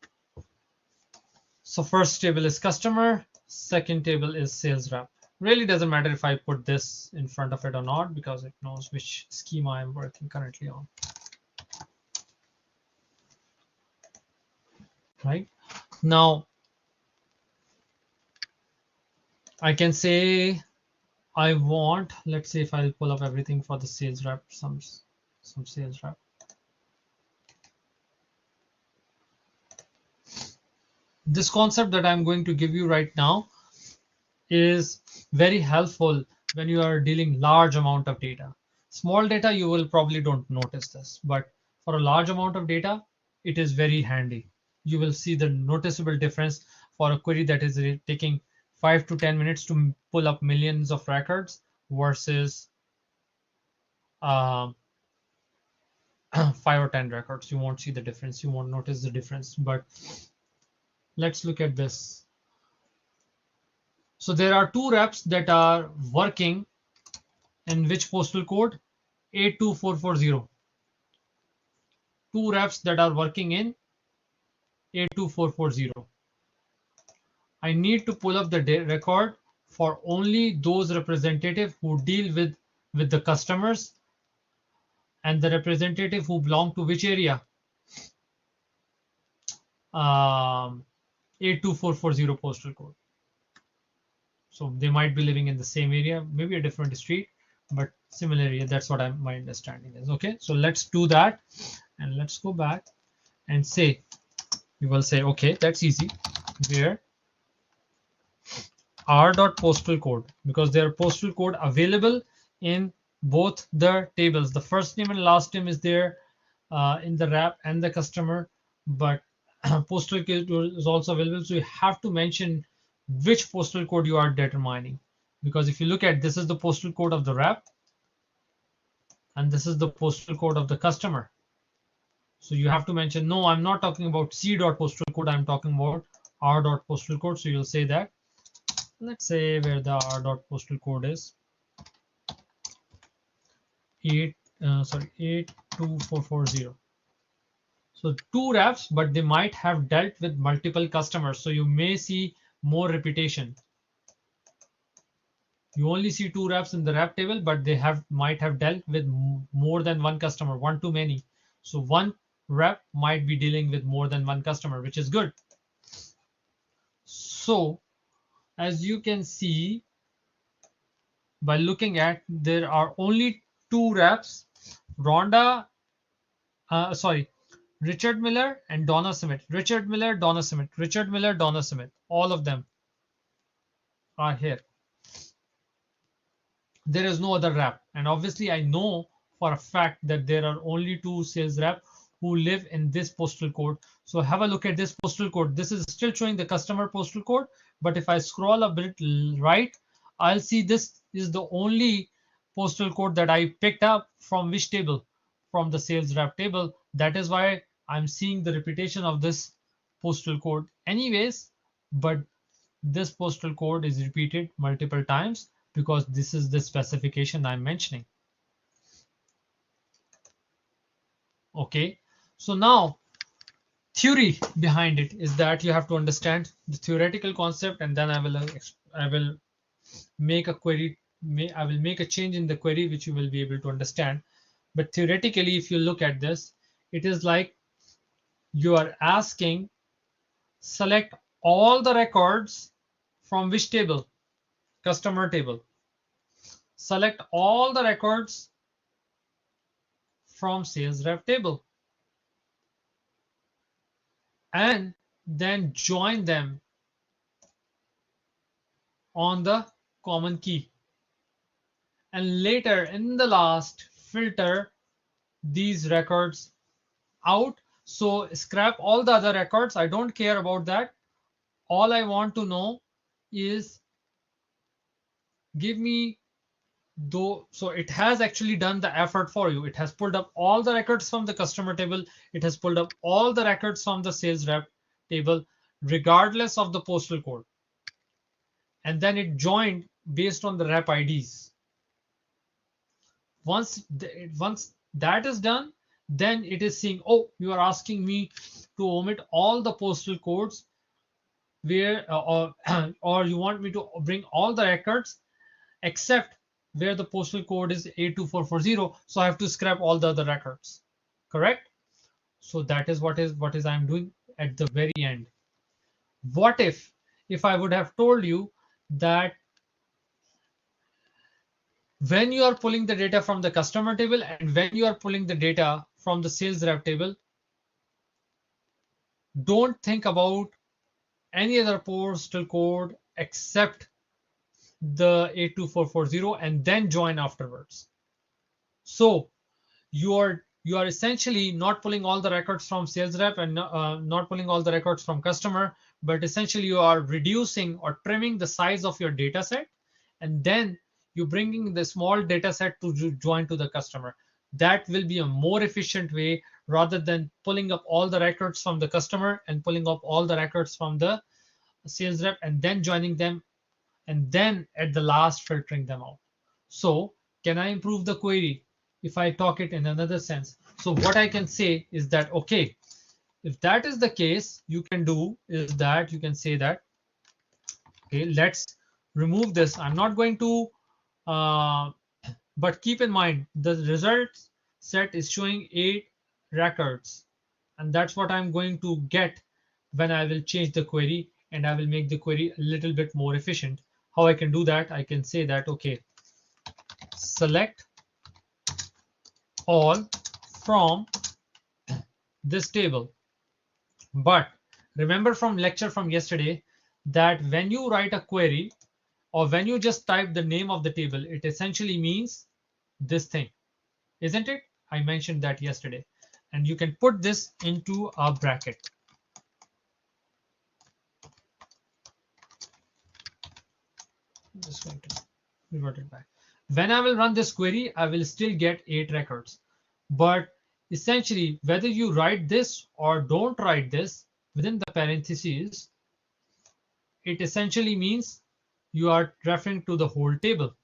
So first table is customer, second table is sales rep. Really doesn't matter if I put this in front of it or not, because it knows which schema I'm working currently on. Right now, I can say I want, let's say if I'll pull up everything for the sales rep, some sales rep. This concept that I'm going to give you right now is very helpful when you are dealing large amount of data. Small data, you will probably don't notice this, but for a large amount of data, it is very handy. You will see the noticeable difference for a query that is taking 5 to 10 minutes to pull up millions of records versus 5 or 10 records. You won't see the difference. You won't notice the difference. But let's look at this. So there are two reps that are working in which postal code? 82440. Two reps that are working in 82440. I need to pull up the record for only those representatives who deal with the customers, and the representative who belong to which area? 82440 postal code. So they might be living in the same area, maybe a different street, but similar area. That's what my understanding is. Okay, so let's do that, and let's go back and say, we will say, okay, that's easy. Where r dot postal code, because there are postal code available in both the tables. The first name and last name is there in the wrap and the customer, but postal code is also available. So you have to mention which postal code you are determining, because if you look at, this is the postal code of the wrap and this is the postal code of the customer. So you have to mention, no, I'm not talking about C dot postal code, I'm talking about R dot postal code. So you'll say that, let's say where the R dot postal code is 82440. So two wraps, but they might have dealt with multiple customers. So you may see more repetition. You only see two wraps in the wrap table, but they might have dealt with more than one customer, one too many. So one wrap might be dealing with more than one customer, which is good. So as you can see, by looking at, there are only two wraps, Richard Miller and Donna Smith. Richard Miller, Donna Smith. Richard Miller, Donna Smith. All of them are here. There is no other wrap. And obviously, I know for a fact that there are only two sales rep who live in this postal code. So have a look at this postal code. This is still showing the customer postal code. But if I scroll a bit right, I'll see this is the only postal code that I picked up from which table? From the sales rep table. That is why I'm seeing the repetition of this postal code anyways, but this postal code is repeated multiple times because this is the specification I'm mentioning. Okay, so now theory behind it is that you have to understand the theoretical concept, and then I will make a query. I will make a change in the query which you will be able to understand. But theoretically, if you look at this, it is like you are asking, select all the records from which table? Customer table. Select all the records from sales rep table and then join them on the common key, and later in the last filter these records out. So scrap all the other records. I don't care about that. All I want to know is give me though. So it has actually done the effort for you. It has pulled up all the records from the customer table. It has pulled up all the records from the sales rep table regardless of the postal code, and then it joined based on the rep IDs. Once that is done, then it is saying, oh, you are asking me to omit all the postal codes where or you want me to bring all the records except where the postal code is 82440, so I have to scrap all the other records. Correct? So that is what is I'm doing at the very end. What if I would have told you that when you are pulling the data from the customer table and when you are pulling the data from the sales rep table, don't think about any other postal code except the 82440 and then join afterwards. So you are essentially not pulling all the records from sales rep and not pulling all the records from customer, but essentially you are reducing or trimming the size of your data set, and then you're bringing the small data set to join to the customer. That will be a more efficient way rather than pulling up all the records from the customer and pulling up all the records from the sales rep and then joining them and then at the last filtering them out. So can I improve the query if I talk it in another sense? So what I can say is that, okay, if that is the case, you can do is that you can say that, okay, let's remove this. I'm not going to, but keep in mind the results set is showing 8 records, and that's what I'm going to get when I will change the query and I will make the query a little bit more efficient. How I can do that? I can say that, okay, select all from this table. But remember from lecture from yesterday that when you write a query or when you just type the name of the table, it essentially means this thing, isn't it? I mentioned that yesterday. And you can put this into a bracket. I'm just going to revert it back. When I will run this query, I will still get 8 records. But essentially, whether you write this or don't write this within the parentheses, it essentially means you are referring to the whole table,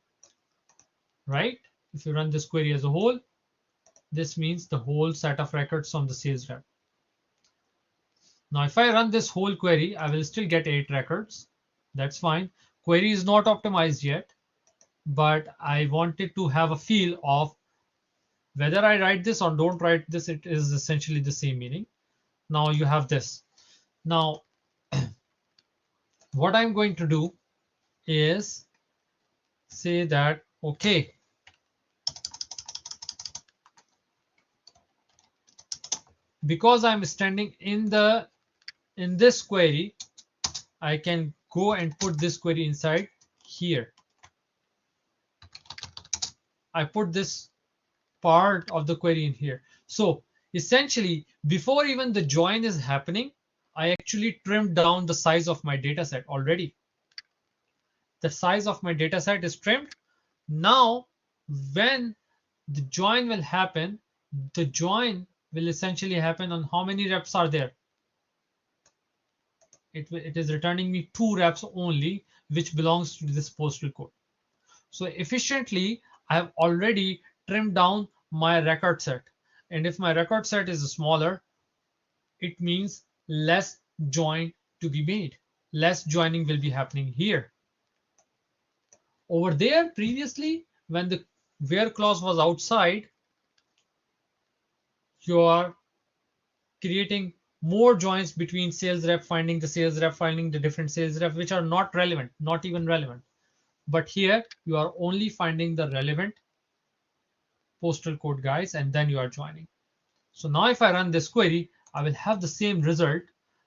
right? If you run this query as a whole, this means the whole set of records from the sales rep. Now, if I run this whole query, I will still get 8 records. That's fine. Query is not optimized yet, but I wanted to have a feel of whether I write this or don't write this, it is essentially the same meaning. Now you have this. Now, what I'm going to do is say that, okay, because I'm standing in this query, I can go and put this query inside here. I put this part of the query in here. So essentially, before even the join is happening, I actually trimmed down the size of my data set already. The size of my data set is trimmed. Now, when the join will happen, the join will essentially happen on how many reps are there. It is returning me 2 reps only, which belongs to this postal code. So efficiently, I have already trimmed down my record set. And if my record set is smaller, it means less join to be made. Less joining will be happening here. Over there, previously, when the where clause was outside, you are creating more joins between sales rep finding the sales rep finding the different sales rep, which are not relevant, not even relevant. But here you are only finding the relevant postal code guys, and then you are joining. So now if I run this query, I will have the same result,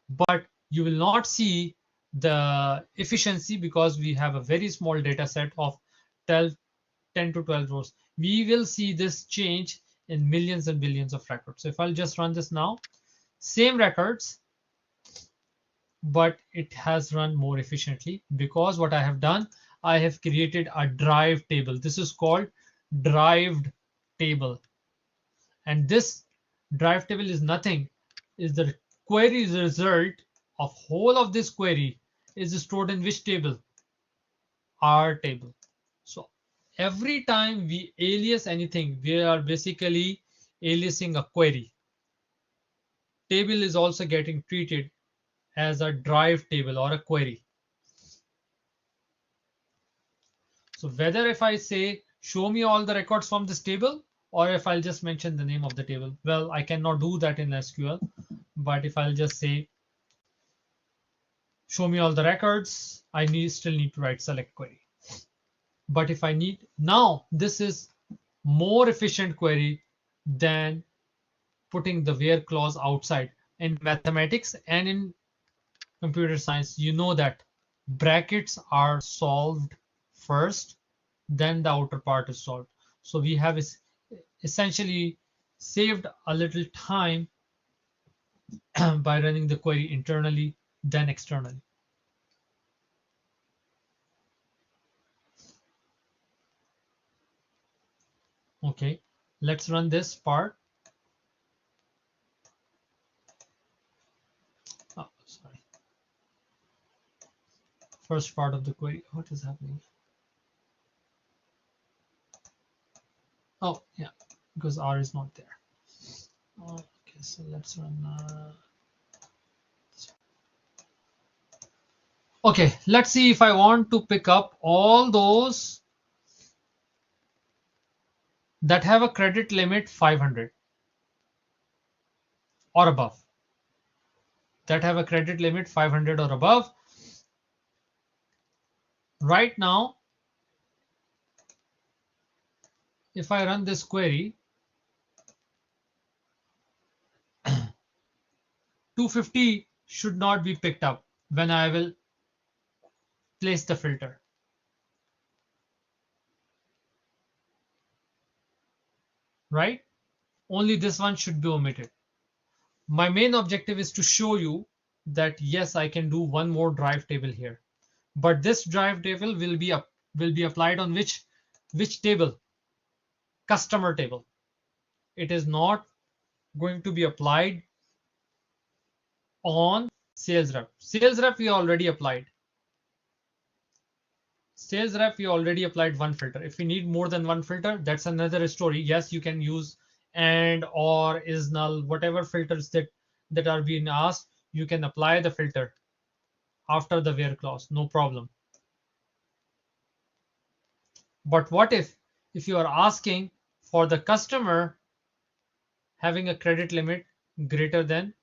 but you will not see the efficiency because we have a very small data set of 10 to 12 rows. We will see this change in millions and billions of records. So if I'll just run this now, same records, but it has run more efficiently because what I have done, I have created a drive table. This is called derived table. And this drive table is nothing, is the query result of whole of this query is stored in which table? R table. So every time we alias anything, we are basically aliasing a query. Table is also getting treated as a drive table or a query. So whether if I say show me all the records from this table or if I'll just mention the name of the table, well, I cannot do that in SQL, but if I'll just say show me all the records, I still need to write select query. But if I need, now this is more efficient query than putting the where clause outside. In mathematics and in computer science, you know that brackets are solved first, then the outer part is solved. So we have essentially saved a little time by running the query internally, then externally. Okay, let's run this part. Oh, sorry. First part of the query. What is happening? Oh, yeah, because R is not there. Okay, so let's run. Okay, let's see if I want to pick up all those that have a credit limit 500 or above. that have a credit limit 500 or above. Right now, if I run this query, 250 should not be picked up when I will place the filter. Right? Only this one should be omitted. My main objective is to show you that yes, I can do one more drive table here. But this drive table will be applied on which table? Customer table. It is not going to be applied on sales rep. Sales rep we already applied. Sales rep we already applied one filter. If we need more than one filter, that's another story. Yes, you can use and, or, is null, whatever filters that are being asked, you can apply the filter after the where clause, no problem. But what if you are asking for the customer having a credit limit greater than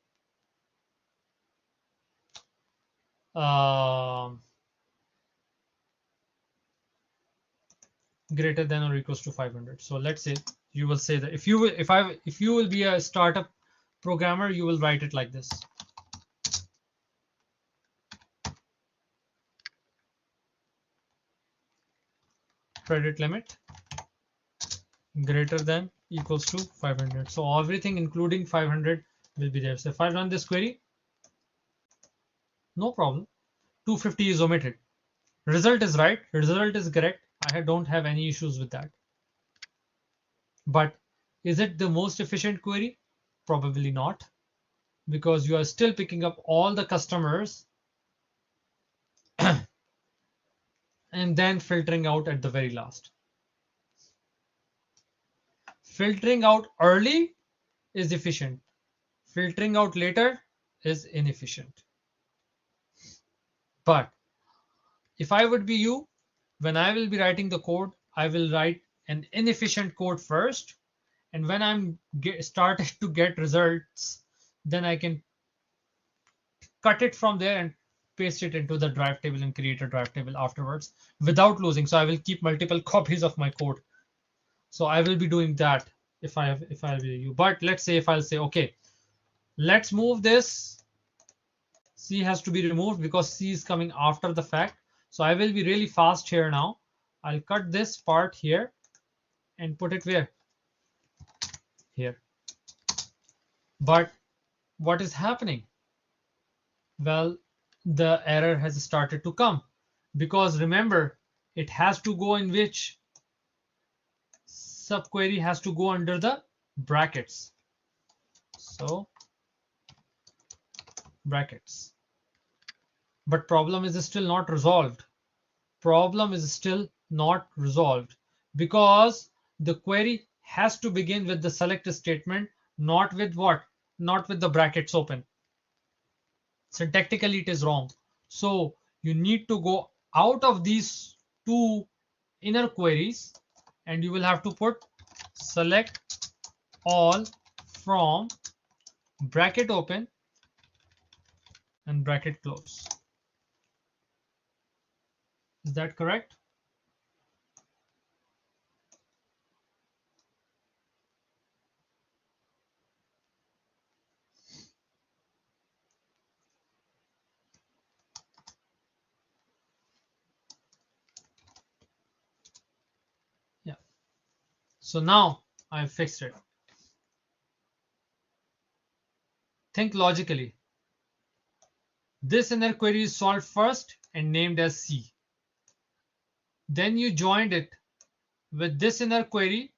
greater than or equals to 500. So let's say you will say that if you will be a startup programmer, you will write it like this. Credit limit greater than equals to 500. So everything including 500 will be there. So if I run this query, no problem. 250 is omitted. Result is right. Result is correct. I don't have any issues with that. But is it the most efficient query? Probably not, because you are still picking up all the customers and then filtering out at the very last. Filtering out early is efficient. Filtering out later is inefficient. But if I would be you, when I will be writing the code, I will write an inefficient code first. And when I'm started to get results, then I can cut it from there and paste it into the drive table and create a drive table afterwards without losing. So I will keep multiple copies of my code. So I will be doing that if I'll be you. But let's say if I'll say, okay, let's move this. C has to be removed because C is coming after the fact. So I will be really fast here now. I'll cut this part here and put it where? Here. But what is happening? Well, the error has started to come because remember, it has to go in which subquery has to go under the brackets. So brackets. But problem is still not resolved. Problem is still not resolved because the query has to begin with the select statement, not with what? Not with the brackets open. Syntactically, it is wrong. So you need to go out of these two inner queries and you will have to put select all from bracket open and bracket close. Is that correct? Yeah. So now I've fixed it. Think logically. This inner query is solved first and named as C. Then you joined it with this inner query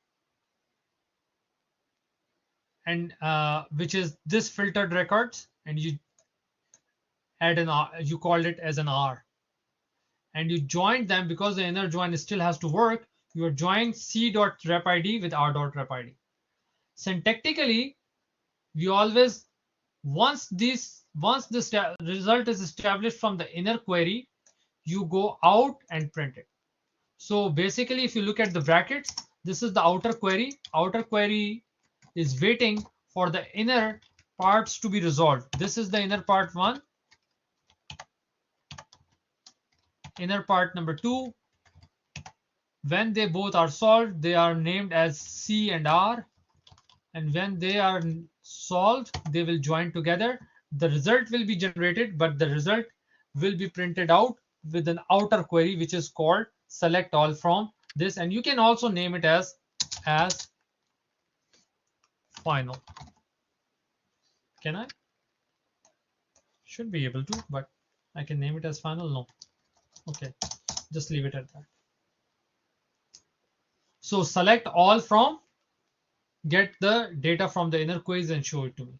and which is this filtered records, and you add an R, you called it as an R, and you joined them because the inner join still has to work. You are joining c.repid with r.repid. Syntactically, we always once this result is established from the inner query, you go out and print it. So basically, if you look at the brackets, this is the outer query. Outer query is waiting for the inner parts to be resolved. This is the inner part 1, inner part number 2. When they both are solved, they are named as C and R. And when they are solved, they will join together. The result will be generated, but the result will be printed out with an outer query, which is called select all from this. And you can also name it as final. Can I? Should be able to, but I can name it as final. No. Okay, just leave it at that. So select all from, get the data from the inner queries and show it to me.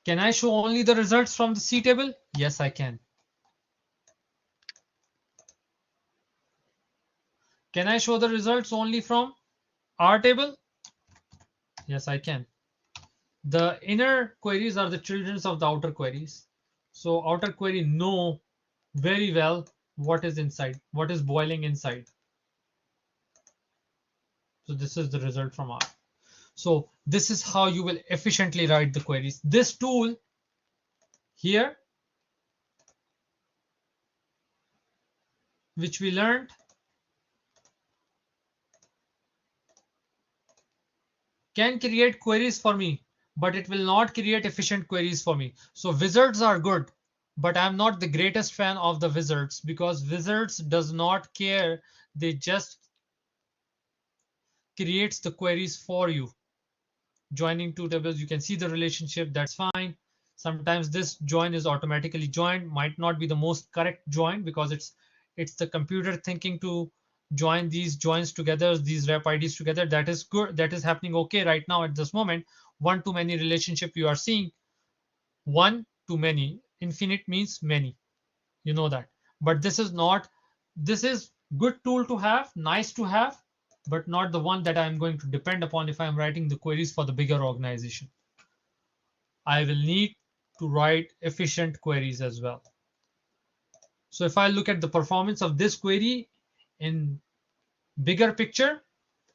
Can I show only the results from the C table? Yes, I can. Can I show the results only from R table? Yes, I can. The inner queries are the children of the outer queries. So outer query know very well what is inside, what is boiling inside. So this is the result from R. So this is how you will efficiently write the queries. This tool here, which we learned, can create queries for me, but it will not create efficient queries for me. So wizards are good, but I'm not the greatest fan of the wizards, because wizards does not care. They just creates the queries for you. Joining two tables, you can see the relationship, that's fine. Sometimes this join is automatically joined, might not be the most correct join, because it's the computer thinking to join these joins together, these rep IDs together. That is good, that is happening okay right now at this moment. One to many relationship you are seeing. One to many, infinite means many, you know that. But this is not, this is good tool to have, nice to have, but not the one that I'm going to depend upon if I'm writing the queries for the bigger organization. I will need to write efficient queries as well. So if I look at the performance of this query in bigger picture,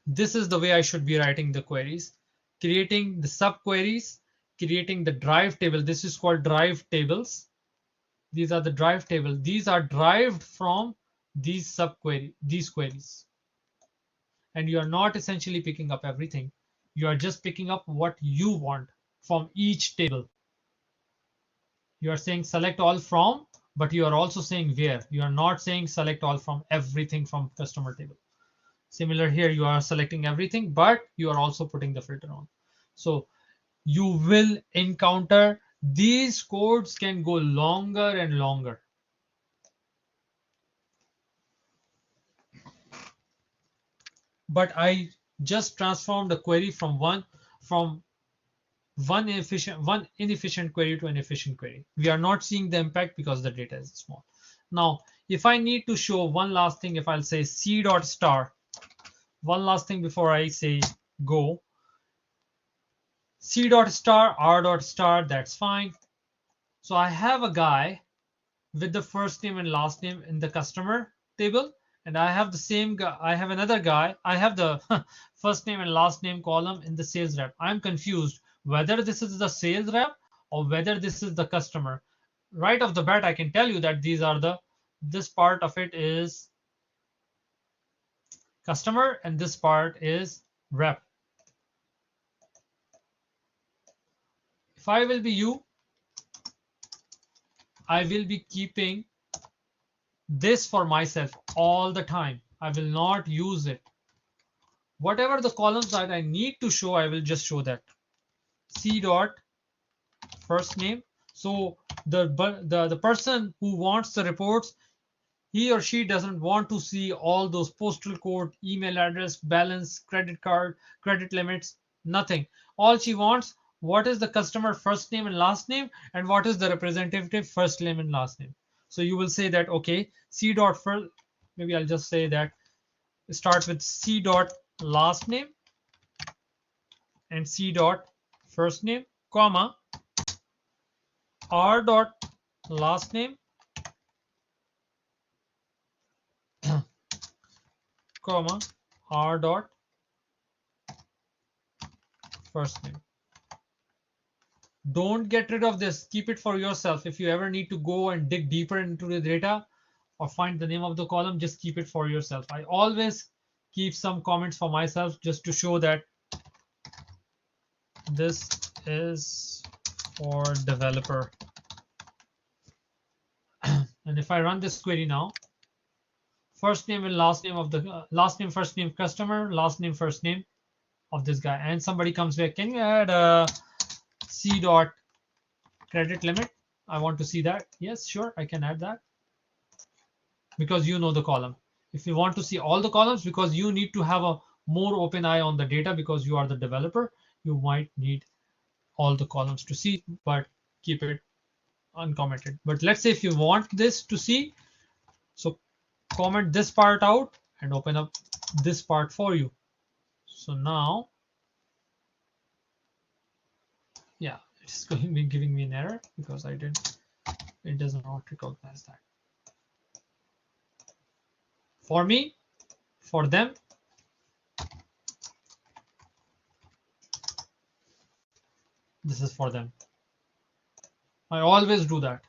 this is the way I should be writing the queries. Creating the subqueries, creating the drive table. This is called drive tables. These are the drive table. These are derived from these subquery, these queries. And you are not essentially picking up everything. You are just picking up what you want from each table. You are saying select all from, but you are also saying where. You are not saying select all from everything from customer table. Similar here, you are selecting everything, but you are also putting the filter on. So you will encounter these codes can go longer and longer. But I just transformed a query from one inefficient query to an efficient query. We are not seeing the impact because the data is small. Now, if I need to show one last thing, if I'll say c dot star, one last thing before I say go, c dot star, r dot star, that's fine. So I have a guy with the first name and last name in the customer table, and I have the same guy, I have another guy, I have the first name and last name column in the sales rep. I'm confused whether this is the sales rep or whether this is the customer. Right off the bat, I can tell you that these are the, this part of it is customer and this part is rep. If I will be you, I will be keeping this for myself all the time. I will not use it. Whatever the columns that I need to show, I will just show that. C dot first name. So the person who wants the reports, he or she doesn't want to see all those postal code, email address, balance, credit card, credit limits, nothing. All she wants, what is the customer first name and last name, and what is the representative first name and last name. So you will say that, okay, C dot first, maybe I'll just say that start with C dot last name and C dot first name, comma, R dot last name, comma, R dot first name. Don't get rid of this. Keep it for yourself. If you ever need to go and dig deeper into the data or find the name of the column, just keep it for yourself. I always keep some comments for myself just to show that this is for developer. And if I run this query now, first name and last name of the last name, first name customer, last name, first name of this guy, and somebody comes back, can you add a C dot credit limit? I want to see that. Yes, sure, I can add that because you know the column. If you want to see all the columns, because you need to have a more open eye on the data because you are the developer, you might need all the columns to see, but keep it uncommented. But let's say if you want this to see, so comment this part out and open up this part for you. So now, yeah, it's going to be giving me an error because it does not recognize that. For me, for them, this is for them. I always do that.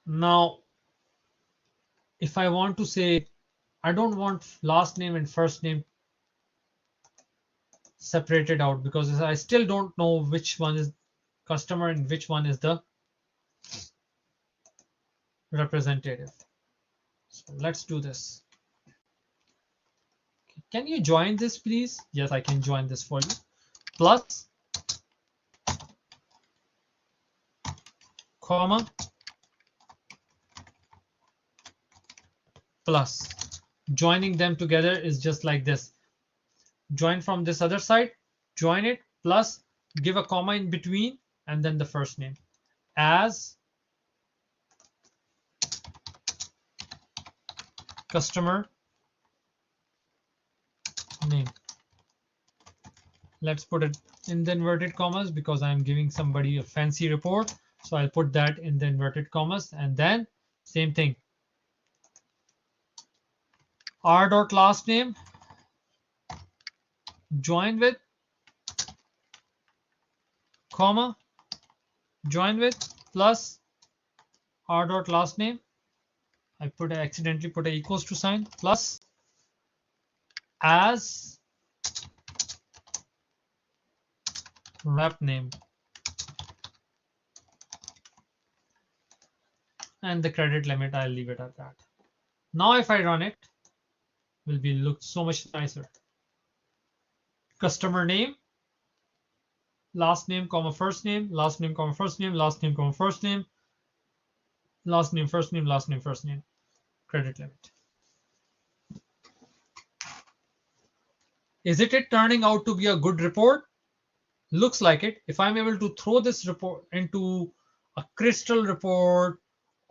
Now, if I want to say, I don't want last name and first name separated out because I still don't know which one is customer and which one is the representative. So let's do this. Can you join this, please? Yes, I can join this for you. Plus, comma, plus. Joining them together is just like this. Join from this other side, join it, plus give a comma in between, and then the first name. As customer name. Let's put it in the inverted commas because I'm giving somebody a fancy report. So I'll put that in the inverted commas, and then same thing. R dot last name join with comma join with plus R dot last name. I accidentally put a equals to sign plus as rep name, and the credit limit, I'll leave it at that. Now if I run it, will be look so much nicer. Customer name, last name comma first name, last name comma first name, last name comma first name, last name first name, last name first name, credit limit. Is it turning out to be a good report? Looks like it. If I'm able to throw this report into a Crystal report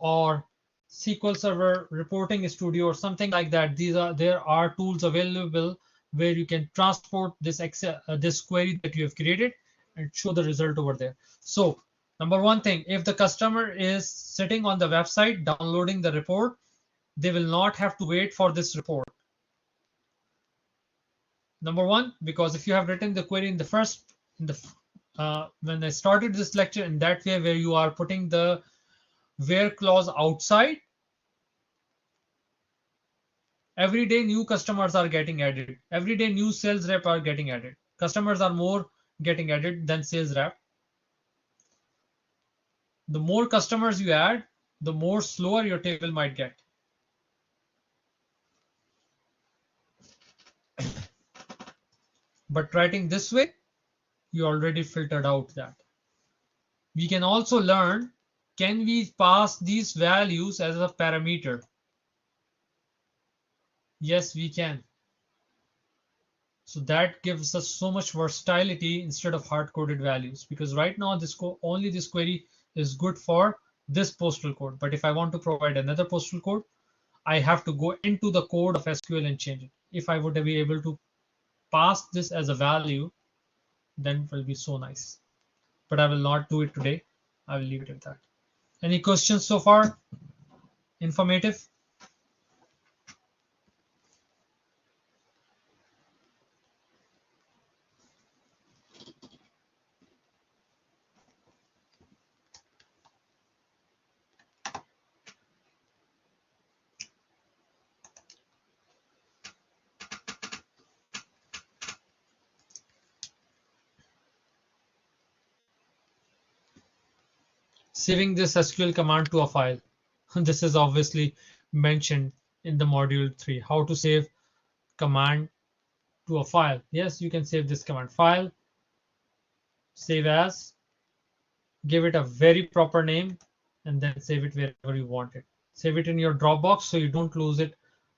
or SQL Server Reporting Studio or something like that, there are tools available where you can transport this this query that you have created and show the result over there. So number one thing, if the customer is sitting on the website downloading the report, they will not have to wait for this report. Number one, because if you have written the query when I started this lecture in that way where you are putting the where clause outside, every day new customers are getting added. Every day new sales rep are getting added. Customers are more getting added than sales rep. The more customers you add, the more slower your table might get. But writing this way, you already filtered out that. We can also learn, can we pass these values as a parameter? Yes, we can. So that gives us so much versatility instead of hard-coded values, because right now only this query is good for this postal code. But if I want to provide another postal code, I have to go into the code of SQL and change it. If I would be able to pass this as a value, then it will be so nice. But I will not do it today. I will leave it at that. Any questions so far? Informative. Saving this SQL command to a file. This is obviously mentioned in the module 3. How to save command to a file. Yes, you can save this command. File, save as, give it a very proper name, and then save it wherever you want it. Save it in your Dropbox so you don't lose it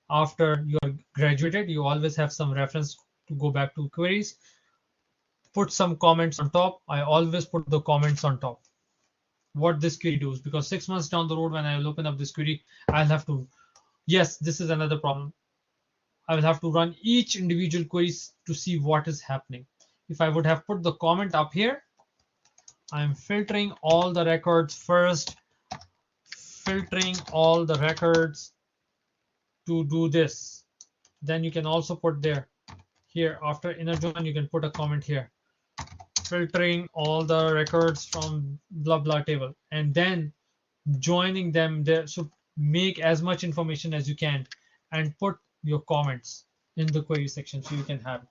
after you are graduated. You always have some reference to go back to queries. Put some comments on top. I always put the comments on top. What this query does, because 6 months down the road when I will open up this query, I'll have to, yes, this is another problem. I will have to run each individual queries to see what is happening. If I would have put the comment up here, I'm filtering all the records first, filtering all the records to do this. Then you can also put there, here after inner join, you can put a comment here, filtering all the records from blah blah table, and then joining them there. So make as much information as you can and put your comments in the query section so you can have it.